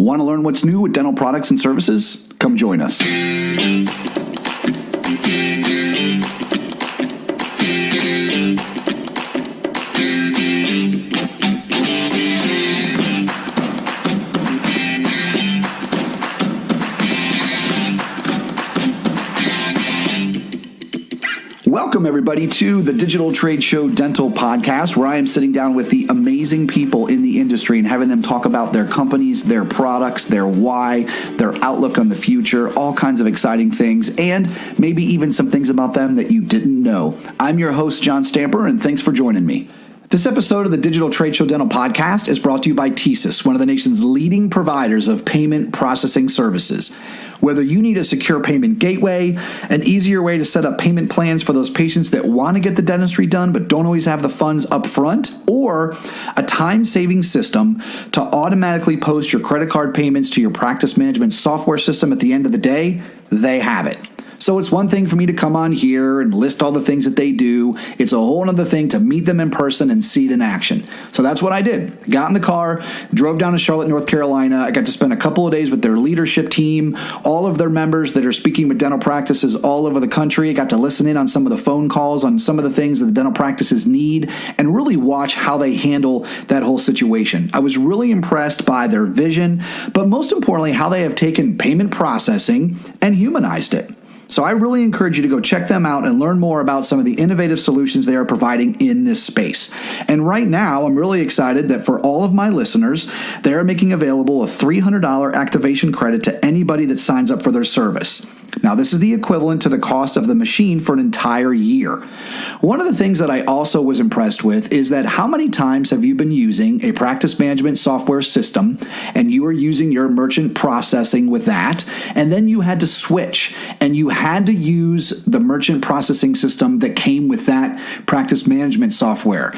Want to learn what's new with dental products and services? Come join us. Welcome, everybody, to the Digital Trade Show Dental Podcast, where I am sitting down with the amazing people in the industry and having them talk about their companies, their products, their why, their outlook on the future, all kinds of exciting things, and maybe even some things about them that you didn't know. I'm your host, John Stamper, and thanks for joining me. This episode of the Digital Trade Show Dental Podcast is brought to you by TSYS, one of the nation's leading providers of payment processing services. Whether you need a secure payment gateway, an easier way to set up payment plans for those patients that want to get the dentistry done but don't always have the funds up front, or a time-saving system to automatically post your credit card payments to your practice management software system at the end of the day, they have it. So it's one thing for me to come on here and list all the things that they do. It's a whole other thing to meet them in person and see it in action. So that's what I did. Got in the car, drove down to Charlotte, North Carolina. I got to spend a couple of days with their leadership team, all of their members that are speaking with dental practices all over the country. I got to listen in on some of the phone calls on some of the things that the dental practices need and really watch how they handle that whole situation. I was really impressed by their vision, but most importantly, how they have taken payment processing and humanized it. So I really encourage you to go check them out and learn more about some of the innovative solutions they are providing in this space. And right now, I'm really excited that for all of my listeners, they're making available a $300 activation credit to anybody that signs up for their service. Now, this is the equivalent to the cost of the machine for an entire year. One of the things that I also was impressed with is that how many times have you been using a practice management software system and you were using your merchant processing with that, and then you had to switch and you had to use the merchant processing system that came with that practice management software.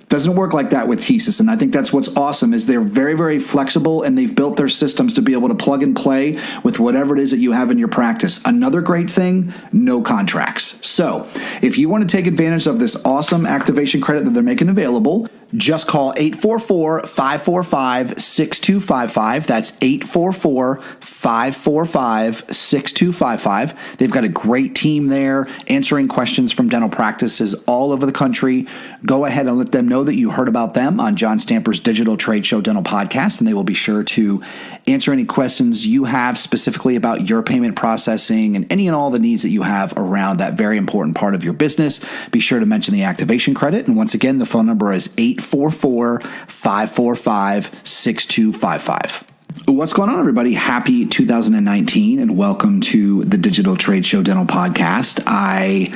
Doesn't work like that with TSYS, and I think that's what's awesome is they're very, very flexible, and they've built their systems to be able to plug and play with whatever it is that you have in your practice. Another great thing, no contracts. So if you want to take advantage of this awesome activation credit that they're making available, just call 844-545-6255. That's 844-545-6255. They've got a great team there answering questions from dental practices all over the country. Go ahead and let them know that you heard about them on John Stamper's Digital Trade Show Dental Podcast, and they will be sure to answer any questions you have specifically about your payment processing and any and all the needs that you have around that very important part of your business. Be sure to mention the activation credit. And once again, the phone number is 844-545-6255. What's going on, everybody? Happy 2019 and welcome to the Digital Trade Show Dental Podcast. I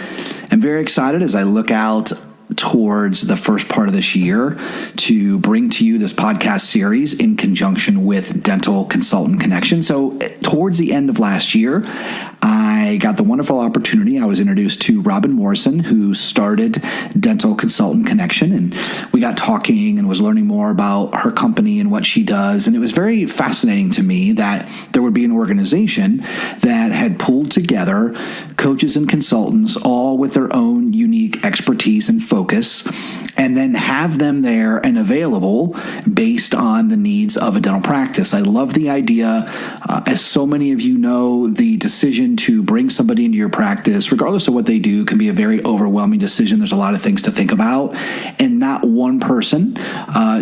am very excited as I look out towards the first part of this year to bring to you this podcast series in conjunction with Dental Consultant Connection. So towards the end of last year, I got the wonderful opportunity. I was introduced to Robin Morrison, who started Dental Consultant Connection, and we got talking and was learning more about her company and what she does. And it was very fascinating to me that there would be an organization that had pulled together coaches and consultants, all with their own unique expertise and focus, and then have them there and available based on the needs of a dental practice. I love the idea. As so many of you know, the decision to bring somebody into your practice, regardless of what they do, can be a very overwhelming decision. There's a lot of things to think about, and not one person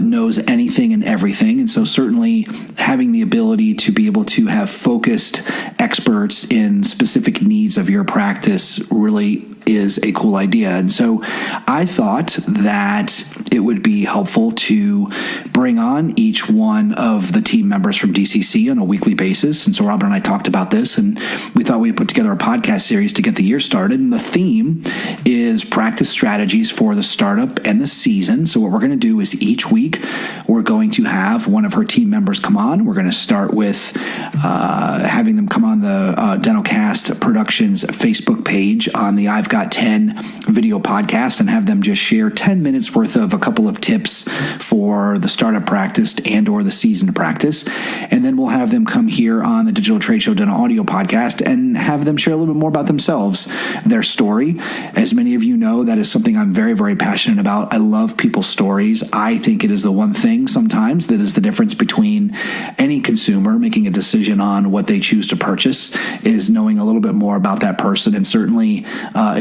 knows anything and everything. And so certainly having the ability to be able to have focused experts in specific needs of your practice really is a cool idea. And so I thought that it would be helpful to bring on each one of the team members from DCC on a weekly basis. And so Robin and I talked about this, and we thought we'd put together a podcast series to get the year started. And the theme is practice strategies for the startup and the season. So what we're going to do is each week we're going to have one of her team members come on. We're going to start with having them come on the DentalCast Productions Facebook page on the I've Got Got 10 video podcast and have them just share 10 minutes worth of a couple of tips for the startup practice and or the seasoned practice. And then we'll have them come here on the Digital Trade Show Dental Audio podcast and have them share a little bit more about themselves, their story. As many of you know, that is something I'm very, very passionate about. I love people's stories. I think it is the one thing sometimes that is the difference between any consumer making a decision on what they choose to purchase, is knowing a little bit more about that person. And certainly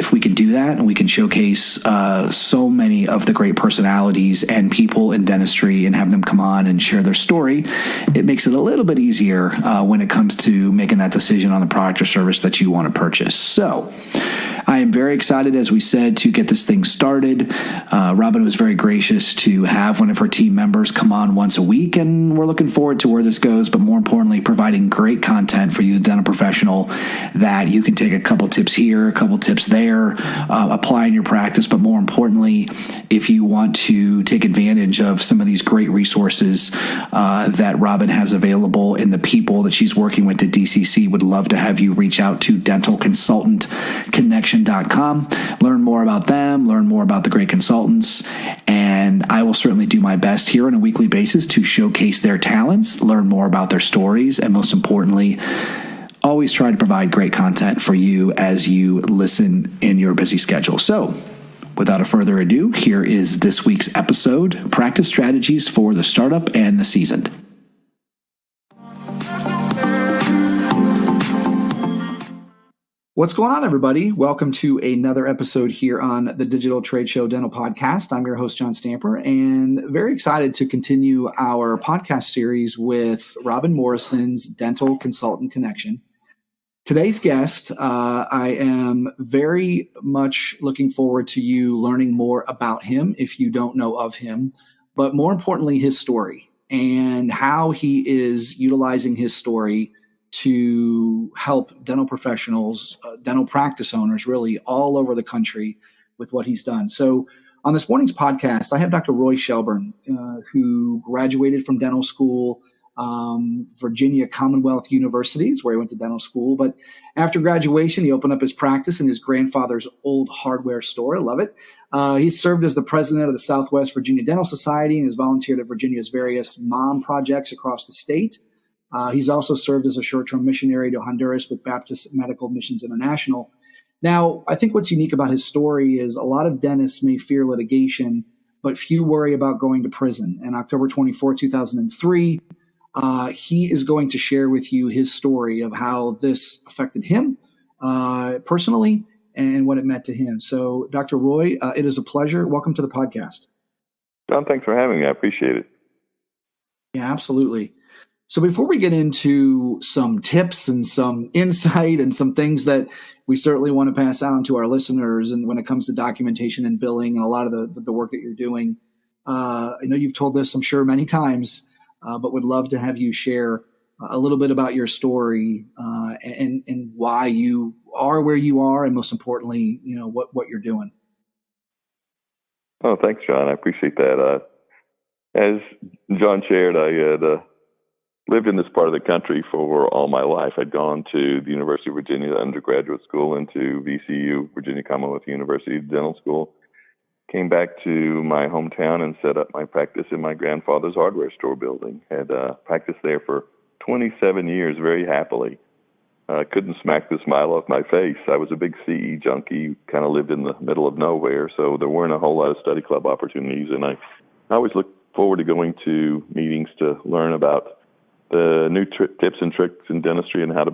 if we can do that and we can showcase so many of the great personalities and people in dentistry and have them come on and share their story, it makes it a little bit easier when it comes to making that decision on the product or service that you want to purchase. So I am very excited, as we said, to get this thing started. Robin was very gracious to have one of her team members come on once a week, and we're looking forward to where this goes, but more importantly, providing great content for you, the dental professional, that you can take a couple tips here, a couple tips there, apply in your practice, but more importantly, if you want to take advantage of some of these great resources that Robin has available and the people that she's working with at DCC, would love to have you reach out to dentalconsultantconnection.com. Learn more about them, learn more about the great consultants, and I will certainly do my best here on a weekly basis to showcase their talents, learn more about their stories, and most importantly, always try to provide great content for you as you listen in your busy schedule. So, without a further ado, here is this week's episode, Practice Strategies for the Startup and the Seasoned. What's going on, everybody? Welcome to another episode here on the Digital Trade Show Dental Podcast. I'm your host, John Stamper, and very excited to continue our podcast series with Robin Morrison's Dental Consultant Connection. Today's guest, I am very much looking forward to you learning more about him if you don't know of him, but more importantly, his story and how he is utilizing his story to help dental professionals, dental practice owners, really all over the country with what he's done. So on this morning's podcast, I have Dr. RoyShelburne, who graduated from dental school, Virginia Commonwealth Universities, where he went to dental school. But after graduation, he opened up his practice in his grandfather's old hardware store. I love it. He served as the president of the Southwest Virginia Dental Society and has volunteered at Virginia's various mom projects across the state. He's also served as a short-term missionary to Honduras with Baptist Medical Missions International. Now, I think what's unique about his story is a lot of dentists may fear litigation, but few worry about going to prison. And October 24, 2003, he is going to share with you his story of how this affected him personally and what it meant to him. So, Dr. Roy, it is a pleasure. Welcome to the podcast. John, thanks for having me. I appreciate it. Yeah, absolutely. So before we get into some tips and some insight and some things that we certainly want to pass on to our listeners, and when it comes to documentation and billing and a lot of the work that you're doing, I know you've told this, I'm sure, many times, but would love to have you share a little bit about your story and why you are where you are, and most importantly, you know, what you're doing. Oh, thanks, John. I appreciate that. As John shared, I had lived in this part of the country for all my life. I'd gone to the University of Virginia undergraduate school and to VCU, Virginia Commonwealth University Dental School. Came back to my hometown and set up my practice in my grandfather's hardware store building. Had practiced there for 27 years very happily. Couldn't smack the smile off my face. I was a big CE junkie, kind of lived in the middle of nowhere, so there weren't a whole lot of study club opportunities. And I always looked forward to going to meetings to learn about the new tips and tricks in dentistry and how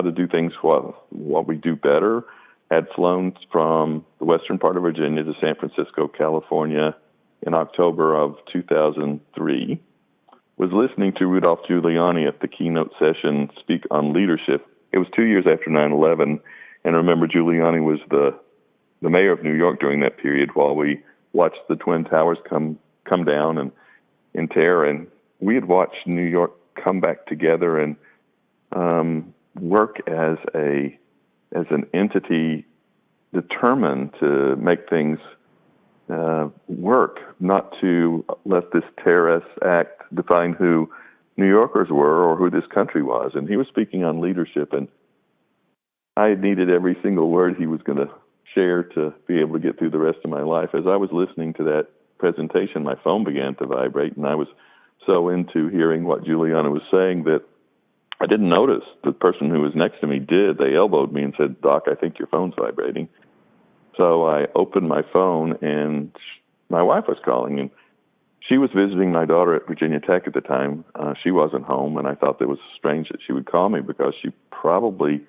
to do things what we do better. Had flown from the western part of Virginia to San Francisco, California in October of 2003. Was listening to Rudolph Giuliani at the keynote session speak on leadership. It was 2 years after 9/11, and I remember Giuliani was the mayor of New York during that period while we watched the Twin Towers come down and in terror. And we had watched New York come back together and work as an entity determined to make things work, not to let this terrorist act define who New Yorkers were or who this country was. And he was speaking on leadership, and I needed every single word he was going to share to be able to get through the rest of my life. As I was listening to that presentation, my phone began to vibrate, and I was so into hearing what Juliana was saying that I didn't notice. The person who was next to me did. They elbowed me and said, "Doc, I think your phone's vibrating." So I opened my phone, and my wife was calling, and she was visiting my daughter at Virginia Tech at the time. She wasn't home, and I thought it was strange that she would call me because she probably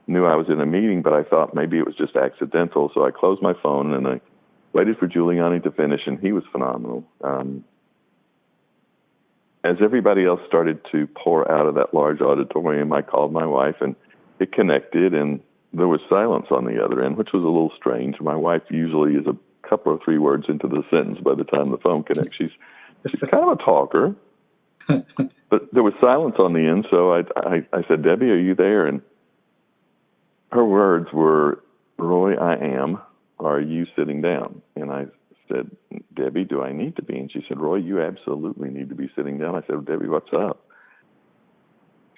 knew I was in a meeting, but I thought maybe it was just accidental. So I closed my phone, and I waited for Giuliani to finish, and he was phenomenal. As everybody else started to pour out of that large auditorium, I called my wife, and it connected, and there was silence on the other end, which was a little strange. My wife usually is a couple or three words into the sentence by the time the phone connects. She's kind of a talker, but there was silence on the end, so I said, "Debbie, are you there?" And her words were, "Roy, I am. Are you sitting down?" And I said, "Debbie, do I need to be?" And she said, "Roy, you absolutely need to be sitting down." I said, "Debbie, what's up?"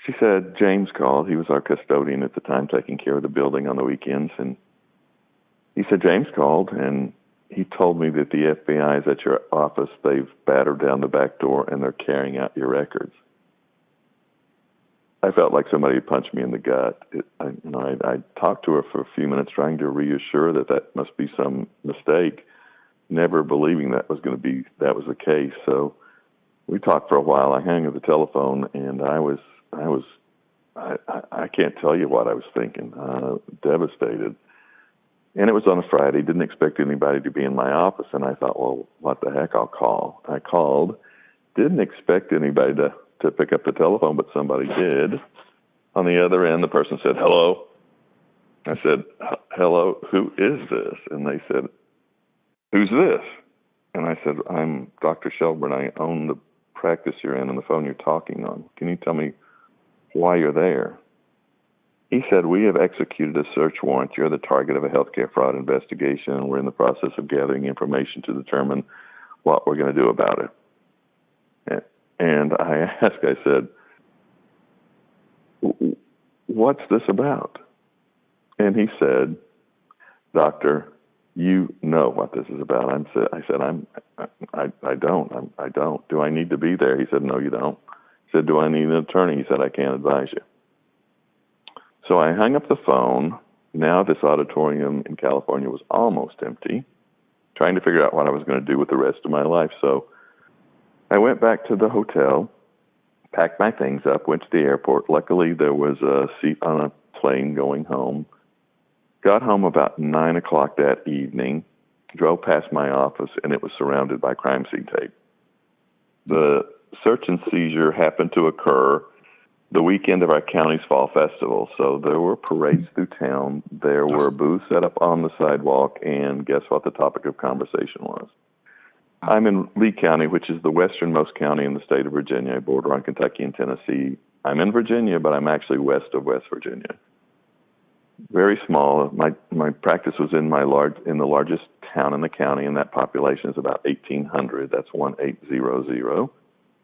She said, "James called." He was our custodian at the time, taking care of the building on the weekends. And he said, "James called, and he told me that the FBI is at your office. They've battered down the back door, and they're carrying out your records." I felt like somebody had punched me in the gut. I talked to her for a few minutes, trying to reassure that must be some mistake, never believing that was the case. So we talked for a while. I hung up the telephone, and I can't tell you what I was thinking. Devastated. And it was on a Friday. Didn't expect anybody to be in my office, and I thought, well, what the heck? I'll call. I called. Didn't expect anybody to pick up the telephone, but somebody did. On the other end, the person said, "Hello." I said, "Hello, who is this?" And they said, "Who's this?" And I said, "I'm Dr. Shelburne. I own the practice you're in and the phone you're talking on. Can you tell me why you're there?" He said, "We have executed a search warrant. You're the target of a healthcare fraud investigation, and we're in the process of gathering information to determine what we're going to do about it." And I asked, I said, "What's this about?" And he said, "Doctor, you know what this is about." I said, I don't. "Do I need to be there?" He said, "No, you don't." I said, "Do I need an attorney?" He said, "I can't advise you." So I hung up the phone. Now this auditorium in California was almost empty, trying to figure out what I was going to do with the rest of my life. So I went back to the hotel, packed my things up, went to the airport. Luckily, there was a seat on a plane going home. Got home about 9 o'clock that evening, drove past my office, and it was surrounded by crime scene tape. The search and seizure happened to occur the weekend of our county's fall festival. So there were parades through town. There were booths set up on the sidewalk, and guess what the topic of conversation was? I'm in Lee County, which is the westernmost county in the state of Virginia, border on Kentucky and Tennessee. I'm in Virginia, but I'm actually west of West Virginia. Very small. My practice was in the largest town in the county, and that population is about 1,800. That's 1800.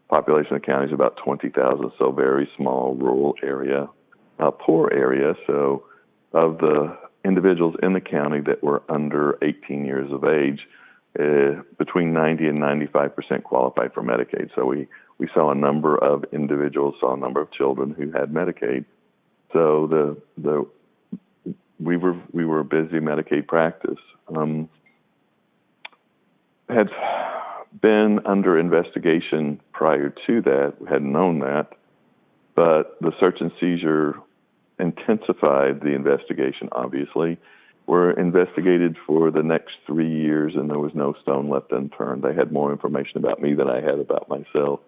Population of the county is about 20,000, so very small rural area, poor area. So of the individuals in the county that were under 18 years of age, between 90 and 95% qualified for Medicaid. So we saw a number of individuals, saw a number of children who had Medicaid. So we were a busy Medicaid practice. Had been under investigation prior to that, had known that, but the search and seizure intensified the investigation, obviously. Were investigated for the next 3 years, and there was no stone left unturned. They had more information about me than I had about myself.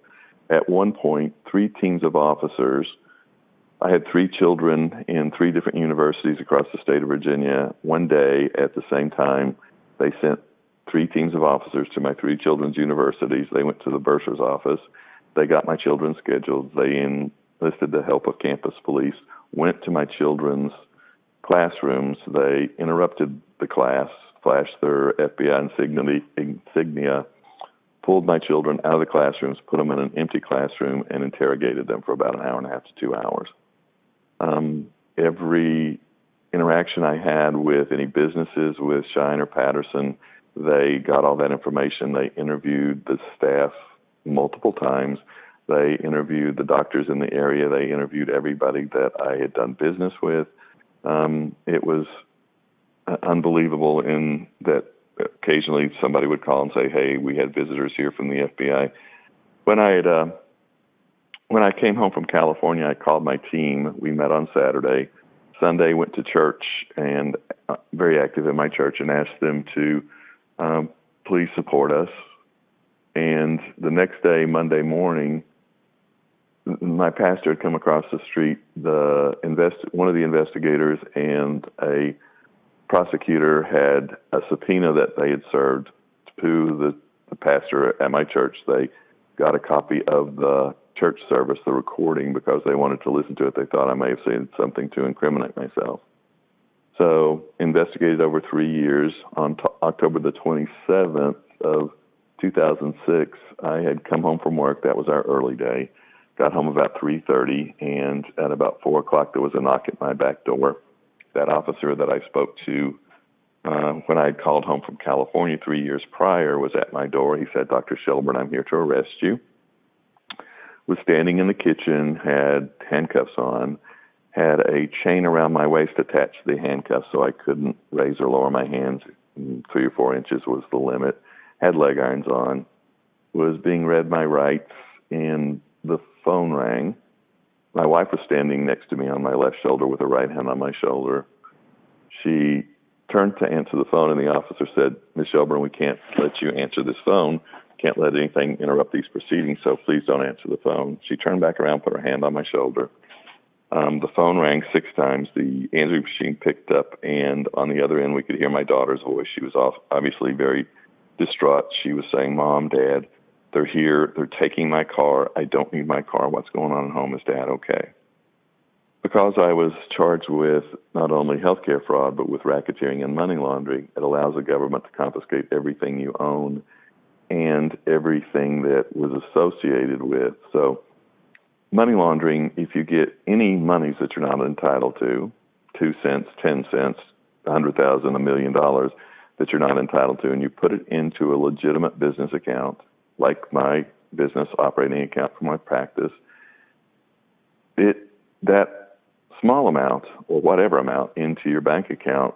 At one point, 3 teams of officers, I had 3 children in 3 different universities across the state of Virginia. One day, at the same time, they sent 3 teams of officers to my 3 children's universities. They went to the bursar's office. They got my children's schedules. They enlisted the help of campus police, went to my children's classrooms. They interrupted the class, flashed their FBI insignia, pulled my children out of the classrooms, put them in an empty classroom, and interrogated them for about an hour and a half to 2 hours. Every interaction I had with any businesses with Shine or Patterson, they got all that information. They interviewed the staff multiple times. They interviewed the doctors in the area. They interviewed everybody that I had done business with. It was unbelievable in that occasionally somebody would call and say, "Hey, we had visitors here from the FBI." When I came home from California, I called my team. We met on Saturday. Sunday, went to church and very active in my church, and asked them to please support us. And the next day, Monday morning, my pastor had come across the street. One of the investigators and a prosecutor had a subpoena that they had served to the pastor at my church. They got a copy of the church service, the recording, because they wanted to listen to it. They thought I may have said something to incriminate myself. So investigated over 3 years. On October the 27th of 2006, I had come home from work. That was our early day. Got home about 3:30, and at about 4 o'clock, there was a knock at my back door. That officer that I spoke to when I had called home from California 3 years prior was at my door. He said, "Dr. Shelburne, I'm here to arrest you." Was standing in the kitchen, had handcuffs on, had a chain around my waist attached to the handcuffs so I couldn't raise or lower my hands. 3 or 4 inches was the limit. Had leg irons on. Was being read my rights, and the phone rang. My wife was standing next to me on my left shoulder with her right hand on my shoulder. She turned to answer the phone, and the officer said, "Ms. Shelburne, we can't let you answer this phone. Can't let anything interrupt these proceedings, so please don't answer the phone." She turned back around, put her hand on my shoulder. The phone rang 6 times. The answering machine picked up, and on the other end, we could hear my daughter's voice. She was obviously very distraught. She was saying, "Mom, Dad, they're here. They're taking my car. I don't need my car. What's going on at home? Is Dad okay?" Because I was charged with not only healthcare fraud, but with racketeering and money laundering, it allows the government to confiscate everything you own and everything that was associated with. So money laundering, if you get any monies that you're not entitled to, 2 cents, 10 cents, 100,000, $1 million that you're not entitled to, and you put it into a legitimate business account, like my business operating account for my practice, that small amount or whatever amount into your bank account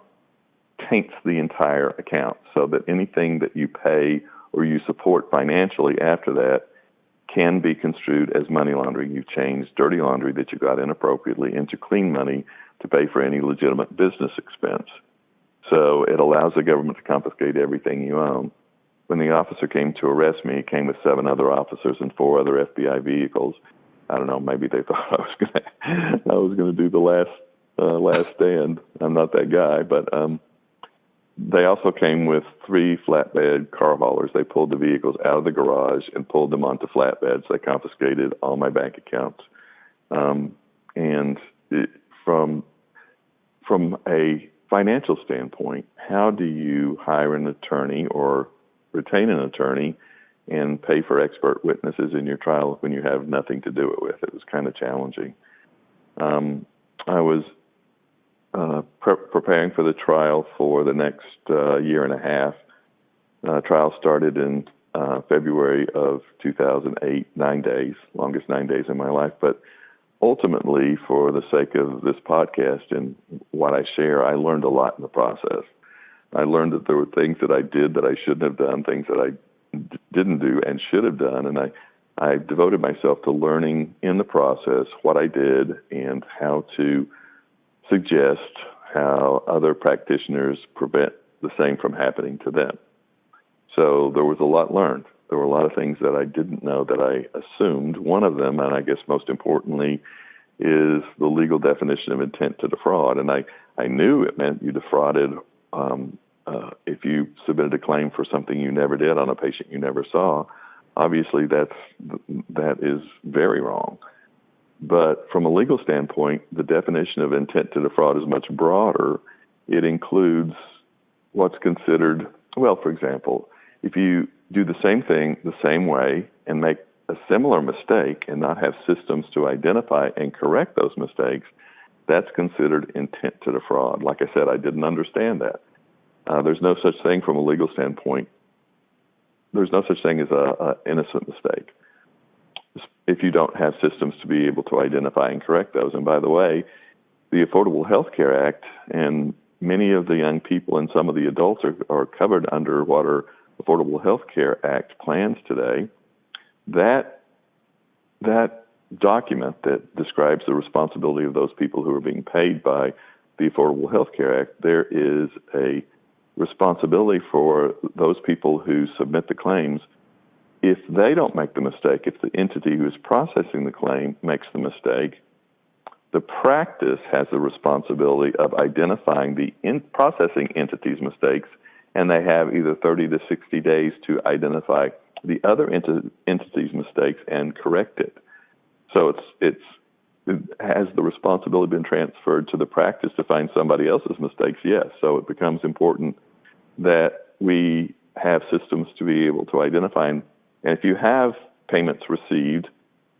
taints the entire account, so that anything that you pay or you support financially after that can be construed as money laundering. You've changed dirty laundry that you got inappropriately into clean money to pay for any legitimate business expense. So it allows the government to confiscate everything you own. When the officer came to arrest me, he came with 7 other officers and 4 other FBI vehicles. I don't know, maybe they thought I was gonna do the last stand. I'm not that guy, but they also came with 3 flatbed car haulers. They pulled the vehicles out of the garage and pulled them onto flatbeds. They confiscated all my bank accounts. From a financial standpoint, how do you hire an attorney or retain an attorney and pay for expert witnesses in your trial when you have nothing to do it with? It was kind of challenging. I was preparing for the trial for the next year and a half. Trial started in February of 2008, 9 days, longest 9 days in my life. But ultimately, for the sake of this podcast and what I share, I learned a lot in the process. I learned that there were things that I did that I shouldn't have done, things that I didn't do and should have done, and I devoted myself to learning in the process what I did and how to suggest how other practitioners prevent the same from happening to them. So there was a lot learned. There were a lot of things that I didn't know that I assumed. One of them, and I guess most importantly, is the legal definition of intent to defraud. And I knew it meant you defrauded if you submitted a claim for something you never did on a patient you never saw. Obviously, that is very wrong. But from a legal standpoint, the definition of intent to defraud is much broader. It includes what's considered, well, for example, if you do the same thing the same way and make a similar mistake and not have systems to identify and correct those mistakes, that's considered intent to defraud. Like I said, I didn't understand that. There's no such thing from a legal standpoint. There's no such thing as a innocent mistake if you don't have systems to be able to identify and correct those. And by the way, the Affordable Health Care Act and many of the young people and some of the adults are covered under what are Affordable Health Care Act plans today. That document that describes the responsibility of those people who are being paid by the Affordable Health Care Act, there is a responsibility for those people who submit the claims. If they don't make the mistake, if the entity who is processing the claim makes the mistake, the practice has the responsibility of identifying the processing entity's mistakes, and they have either 30 to 60 days to identify the other entity's mistakes and correct it. So it has the responsibility been transferred to the practice to find somebody else's mistakes? Yes. So it becomes important that we have systems to be able to identify. And if you have payments received,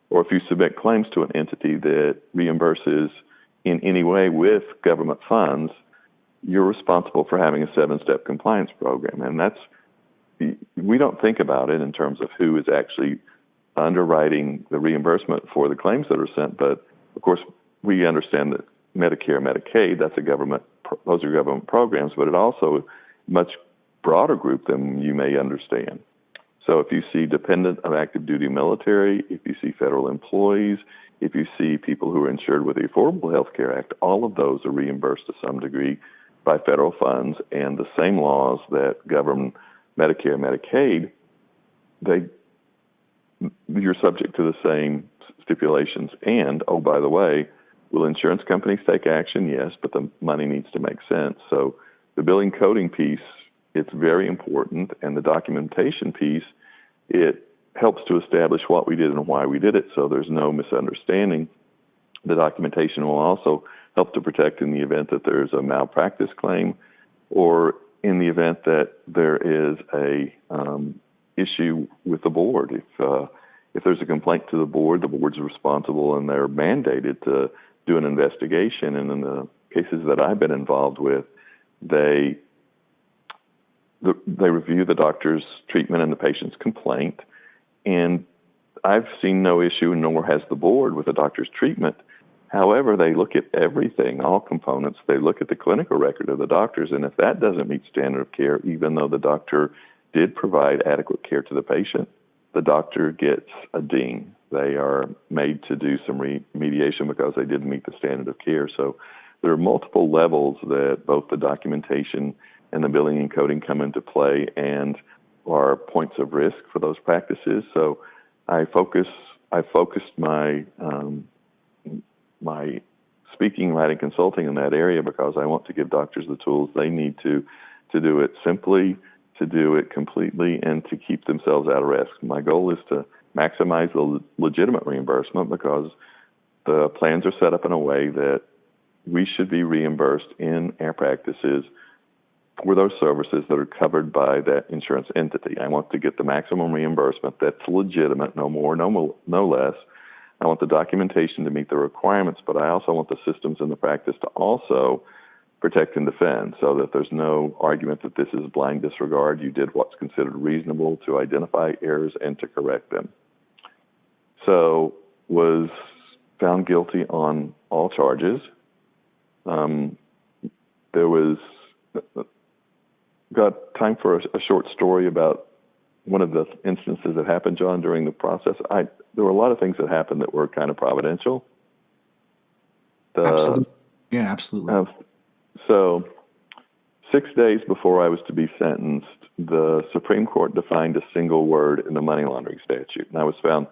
or if you submit claims to an entity that reimburses in any way with government funds, you're responsible for having a 7-step compliance program. And we don't think about it in terms of who is actually underwriting the reimbursement for the claims that are sent. But of course, we understand that Medicare, Medicaid, those are government programs, but it also much broader group than you may understand. So if you see dependent of active duty military, if you see federal employees, if you see people who are insured with the Affordable Health Care Act, all of those are reimbursed to some degree by federal funds, and the same laws that govern Medicare, Medicaid, you're subject to the same stipulations. And, oh, by the way, will insurance companies take action? Yes, but the money needs to make sense. So the billing coding piece, it's very important, and the documentation piece, it helps to establish what we did and why we did it, so there's no misunderstanding. The documentation will also help to protect in the event that there's a malpractice claim, or in the event that there is a issue with the board. If there's a complaint to the board's responsible, and they're mandated to do an investigation. And in the cases that I've been involved with, they review the doctor's treatment and the patient's complaint, and I've seen no issue, nor has the board, with the doctor's treatment. However, they look at everything, all components. They look at the clinical record of the doctors, and if that doesn't meet standard of care, even though the doctor did provide adequate care to the patient, the doctor gets a ding. They are made to do some remediation because they didn't meet the standard of care. So there are multiple levels that both the documentation and the billing and coding come into play and are points of risk for those practices. So I focused my my speaking, writing, consulting in that area because I want to give doctors the tools they need to do it simply, to do it completely, and to keep themselves out of risk. My goal is to maximize the legitimate reimbursement because the plans are set up in a way that we should be reimbursed in our practices for those services that are covered by that insurance entity. I want to get the maximum reimbursement that's legitimate, no more, no less. I want the documentation to meet the requirements, but I also want the systems in the practice to also protect and defend so that there's no argument that this is blind disregard. You did what's considered reasonable to identify errors and to correct them. So was found guilty on all charges. Got time for a short story about one of the instances that happened, John, during the process. There were a lot of things that happened that were kind of providential. Absolutely. Yeah, absolutely. So 6 days before I was to be sentenced, the Supreme Court defined a single word in the money laundering statute. And I was found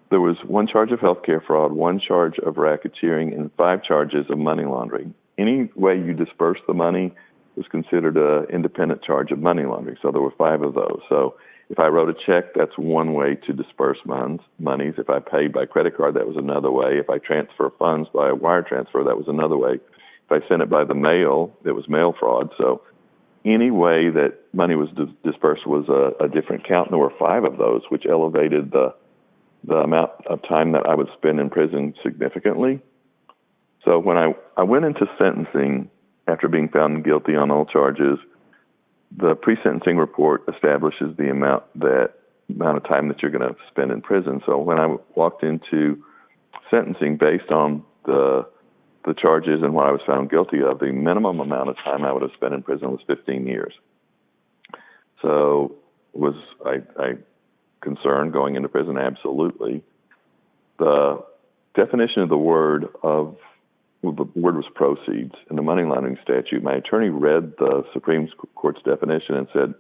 there was one charge of healthcare fraud, one charge of racketeering, and 5 charges of money laundering. Any way you disperse the money was considered an independent charge of money laundering. So there were 5 of those. So if I wrote a check, that's one way to disperse monies. If I paid by credit card, that was another way. If I transfer funds by a wire transfer, that was another way. If I sent it by the mail, it was mail fraud. So any way that money was dispersed was a different count. And there were 5 of those, which elevated the amount of time that I would spend in prison significantly. So when I went into sentencing after being found guilty on all charges, the pre-sentencing report establishes the amount of time that you're going to spend in prison. So when I walked into sentencing based on the charges and what I was found guilty of, the minimum amount of time I would have spent in prison was 15 years. So was I concerned going into prison? Absolutely. The definition of the word was proceeds in the money laundering statute. My attorney read the Supreme Court's definition and said,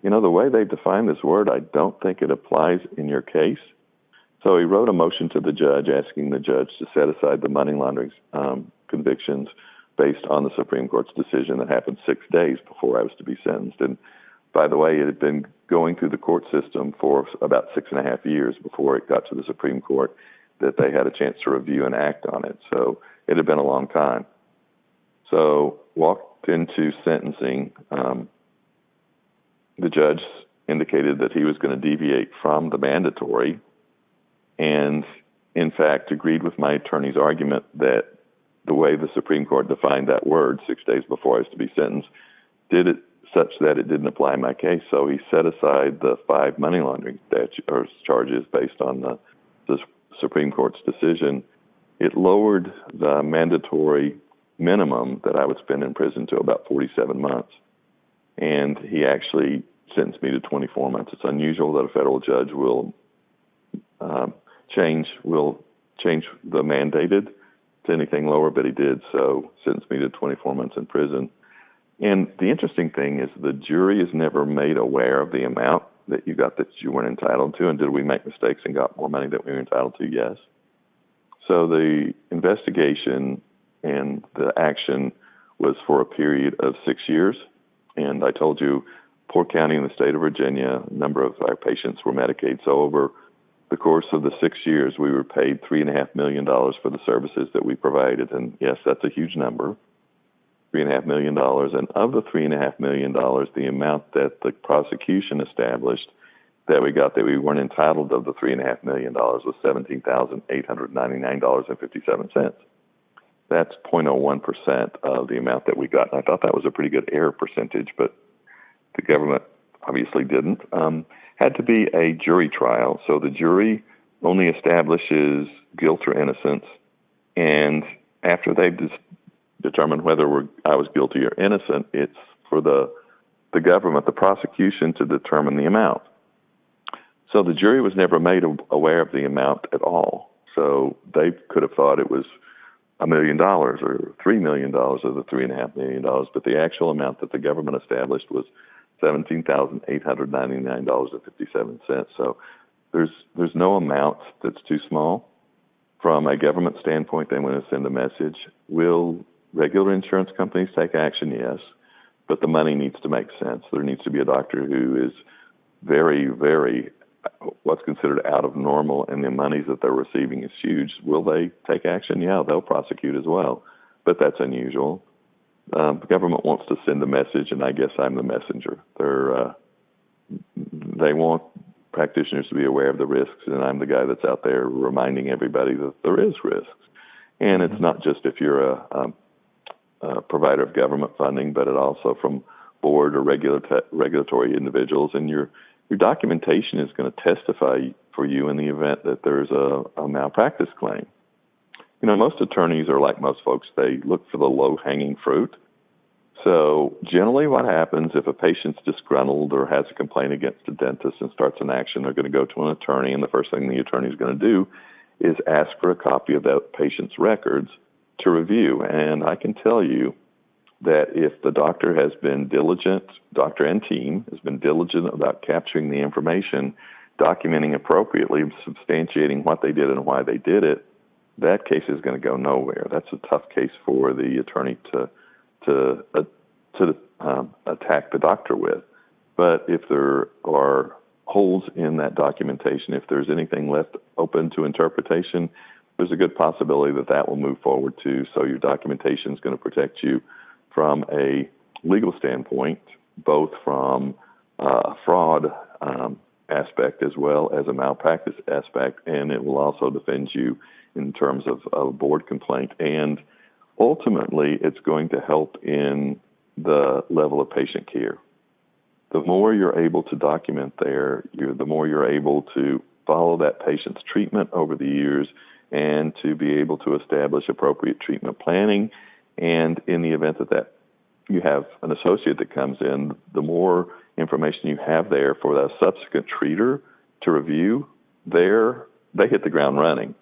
the way they define this word, I don't think it applies in your case. So he wrote a motion to the judge asking the judge to set aside the money laundering convictions based on the Supreme Court's decision that happened 6 days before I was to be sentenced. And by the way, it had been going through the court system for about 6.5 years before it got to the Supreme Court that they had a chance to review and act on it. So it had been a long time. So walked into sentencing. The judge indicated that he was going to deviate from the mandatory and, in fact, agreed with my attorney's argument that the way the Supreme Court defined that word 6 days before I was to be sentenced did it such that it didn't apply in my case. So he set aside the 5 money laundering charges based on the Supreme Court's decision. It lowered the mandatory minimum that I would spend in prison to about 47 months. And he actually sentenced me to 24 months. It's unusual that a federal judge will change the mandated to anything lower, but he did, so sentenced me to 24 months in prison. And the interesting thing is the jury is never made aware of the amount that you got that you weren't entitled to. And did we make mistakes and got more money than we were entitled to? Yes. So the investigation and the action was for a period of 6 years. And I told you, Poor County in the state of Virginia, a number of our patients were Medicaid. So over the course of the 6 years, we were paid $3.5 million for the services that we provided. And yes, that's a huge number, $3.5 million. And of the $3.5 million, the amount that the prosecution established that we got that we weren't entitled of the $3.5 million was $17,899.57. That's 0.01% of the amount that we got. And I thought that was a pretty good error percentage, but the government obviously didn't. Had to be a jury trial. So the jury only establishes guilt or innocence. And after they've determined whether I was guilty or innocent, it's for the government, the prosecution, to determine the amount. So the jury was never made aware of the amount at all. So they could have thought it was $1 million or $3 million of the $3.5 million, but the actual amount that the government established was $17,899.57. So there's no amount that's too small. From a government standpoint, they want to send a message. Will regular insurance companies take action? Yes, but the money needs to make sense. There needs to be a doctor who is very, very what's considered out of normal, and the monies that they're receiving is huge. Will they take action? Yeah, they'll prosecute as well, but that's unusual. The government wants to send a message, and I guess I'm the messenger. They want practitioners to be aware of the risks, and I'm the guy that's out there reminding everybody that there is risks. And it's not just if you're a provider of government funding, but it also from board or regulatory individuals, and your documentation is going to testify for you in the event that there's a malpractice claim. You know, most attorneys are like most folks. They look for the low-hanging fruit. So generally what happens if a patient's disgruntled or has a complaint against a dentist and starts an action, they're going to go to an attorney, and the first thing the attorney is going to do is ask for a copy of that patient's records to review. And I can tell you that if the doctor has been diligent, doctor and team has been diligent about capturing the information, documenting appropriately, substantiating what they did and why they did it, that case is going to go nowhere. That's a tough case for the attorney to attack the doctor with. But if there are holes in that documentation, if there's anything left open to interpretation, there's a good possibility that that will move forward too. So your documentation is going to protect you from a legal standpoint, both from a fraud aspect as well as a malpractice aspect, and it will also defend you in terms of a board complaint and ultimately it's going to help in the level of patient care. The more you're able to document there, the more you're able to follow that patient's treatment over the years and to be able to establish appropriate treatment planning. And in the event that you have an associate that comes in, the more information you have there for that subsequent treater to review, they hit the ground running.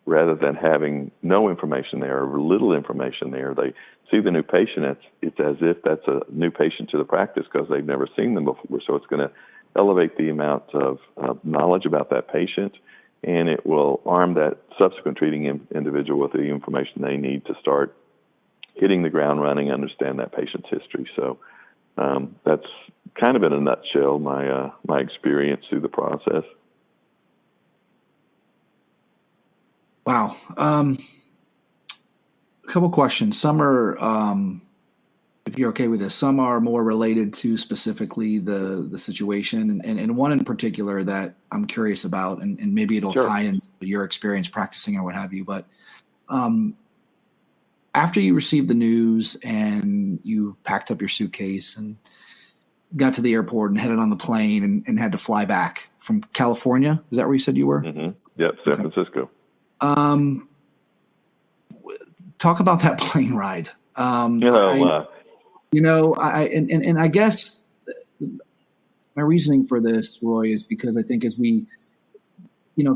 Rather than having no information there or little information there, they see the new patient. It's as if that's a new patient to the practice because they've never seen them before. So it's going to elevate the amount of knowledge about that patient, and it will arm that subsequent treating individual with the information they need to start hitting the ground running, understand that patient's history. So that's kind of in a nutshell my experience through the process. Wow. A couple questions. Some are, if you're okay with this, some are more related to specifically the situation, and one in particular that I'm curious about, and maybe it'll Sure. tie into your experience practicing or what have you. But after you received the news and you packed up your suitcase and got to the airport and headed on the plane and had to fly back from California, is that where you said you were? Mm-hmm. Yep, San Francisco. Talk about that plane ride. I guess my reasoning for this, Roy, is because I think as we,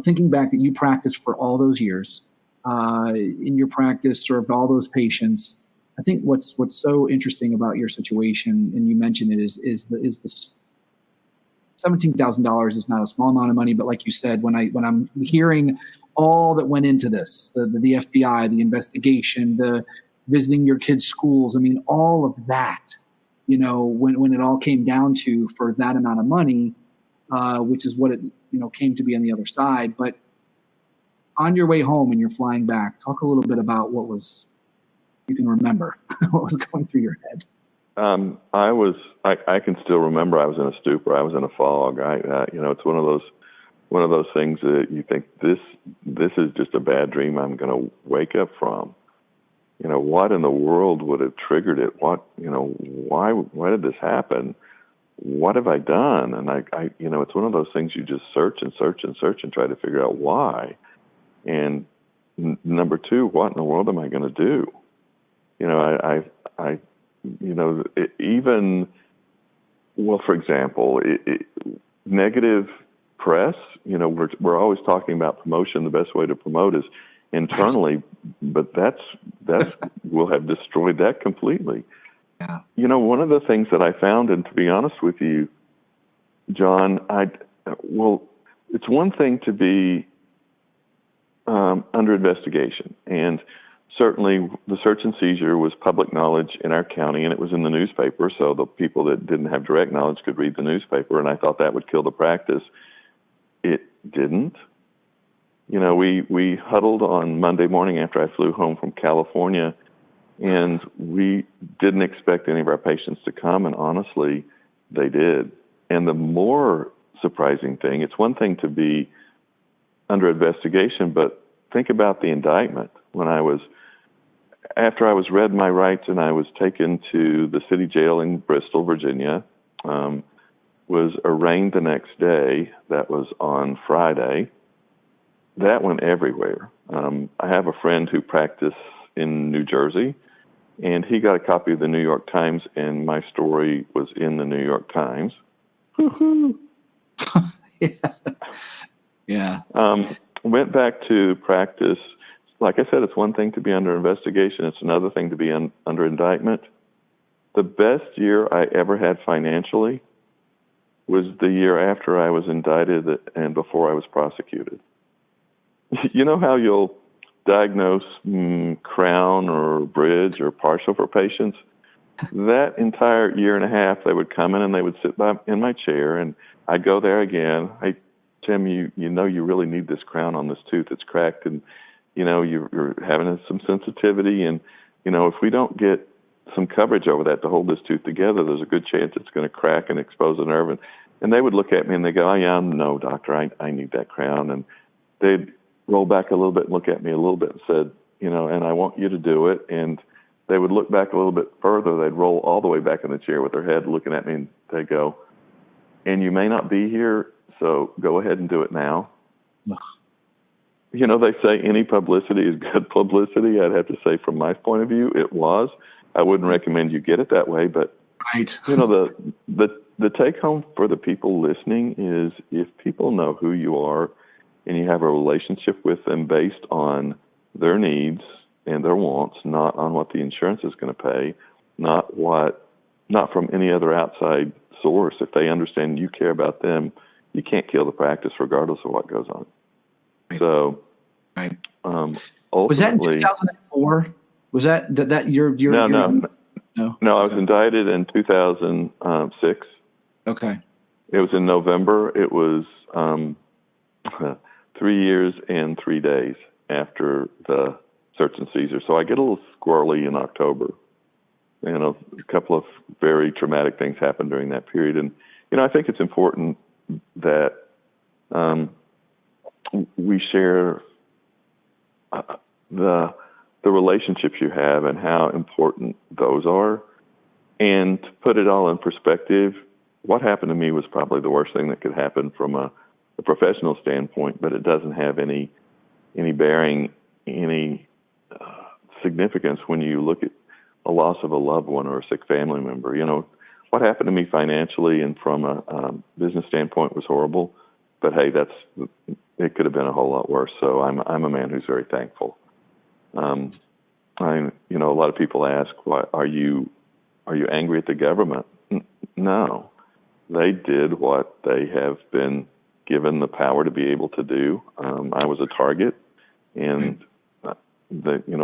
thinking back that you practiced for all those years, in your practice served all those patients. I think what's so interesting about your situation, and you mentioned it, is the $17,000 is not a small amount of money, but like you said, when I'm hearing all that went into this, the FBI, the investigation, the visiting your kids' schools, I mean, all of that, when it all came down to for that amount of money, which is what it, came to be on the other side. But on your way home and you're flying back, talk a little bit about you can remember what was going through your head. I can still remember I was in a stupor. I was in a fog. It's one of those things that you think this is just a bad dream I'm going to wake up from. What in the world would have triggered it? Why did this happen? What have I done? And it's one of those things you just search and search and search and try to figure out why. And number two, what in the world am I going to do? For example, negative press, we're always talking about promotion. The best way to promote is internally, but that's will have destroyed that completely. Yeah. One of the things that I found, and to be honest with you, John, it's one thing to be under investigation, and certainly the search and seizure was public knowledge in our county, and it was in the newspaper, so the people that didn't have direct knowledge could read the newspaper, and I thought that would kill the practice. It didn't. We huddled on Monday morning after I flew home from California, and we didn't expect any of our patients to come, and honestly, they did. And the more surprising thing, it's one thing to be under investigation, but think about the indictment. After I was read my rights and I was taken to the city jail in Bristol, Virginia, was arraigned the next day. That was on Friday. That went everywhere. I have a friend who practiced in New Jersey, and he got a copy of the New York Times, and my story was in the New York Times. Yeah. Went back to practice. Like I said, it's one thing to be under investigation. It's another thing to be under indictment. The best year I ever had financially was the year after I was indicted and before I was prosecuted. You know how you'll diagnose crown or bridge or partial for patients? That entire year and a half, they would come in and they would sit in my chair, and I'd go there again. Hey, Tim, you really need this crown on this tooth. It's cracked, and you're having some sensitivity, and if we don't get some coverage over that to hold this tooth together, there's a good chance it's going to crack and expose a nerve. And they would look at me and they go, "Oh yeah, no, doctor, I need that crown." And they'd roll back a little bit and look at me a little bit and said, and I want you to do it. And they would look back a little bit further. They'd roll all the way back in the chair with their head looking at me, and they'd go, and you may not be here, so go ahead and do it now. They say any publicity is good publicity. I'd have to say from my point of view, it was. I wouldn't recommend you get it that way, but Right. the take home for the people listening is if people know who you are and you have a relationship with them based on their needs and their wants, not on what the insurance is going to pay, not from any other outside source. If they understand you care about them, you can't kill the practice regardless of what goes on. Right. So, right. Was that in 2004? Was that your? No, I was indicted in 2006. Okay. It was in November. It was 3 years and 3 days after the search and seizure. So I get a little squirrely in October. A couple of very traumatic things happened during that period. And, I think it's important that we share the relationships you have and how important those are. And to put it all in perspective, what happened to me was probably the worst thing that could happen from a professional standpoint, but it doesn't have any bearing, any significance when you look at a loss of a loved one or a sick family member. What happened to me financially and from a business standpoint was horrible, but hey, it could have been a whole lot worse. So I'm a man who's very thankful. A lot of people ask, why are you angry at the government? No, they did what they have been given the power to be able to do. I was a target, and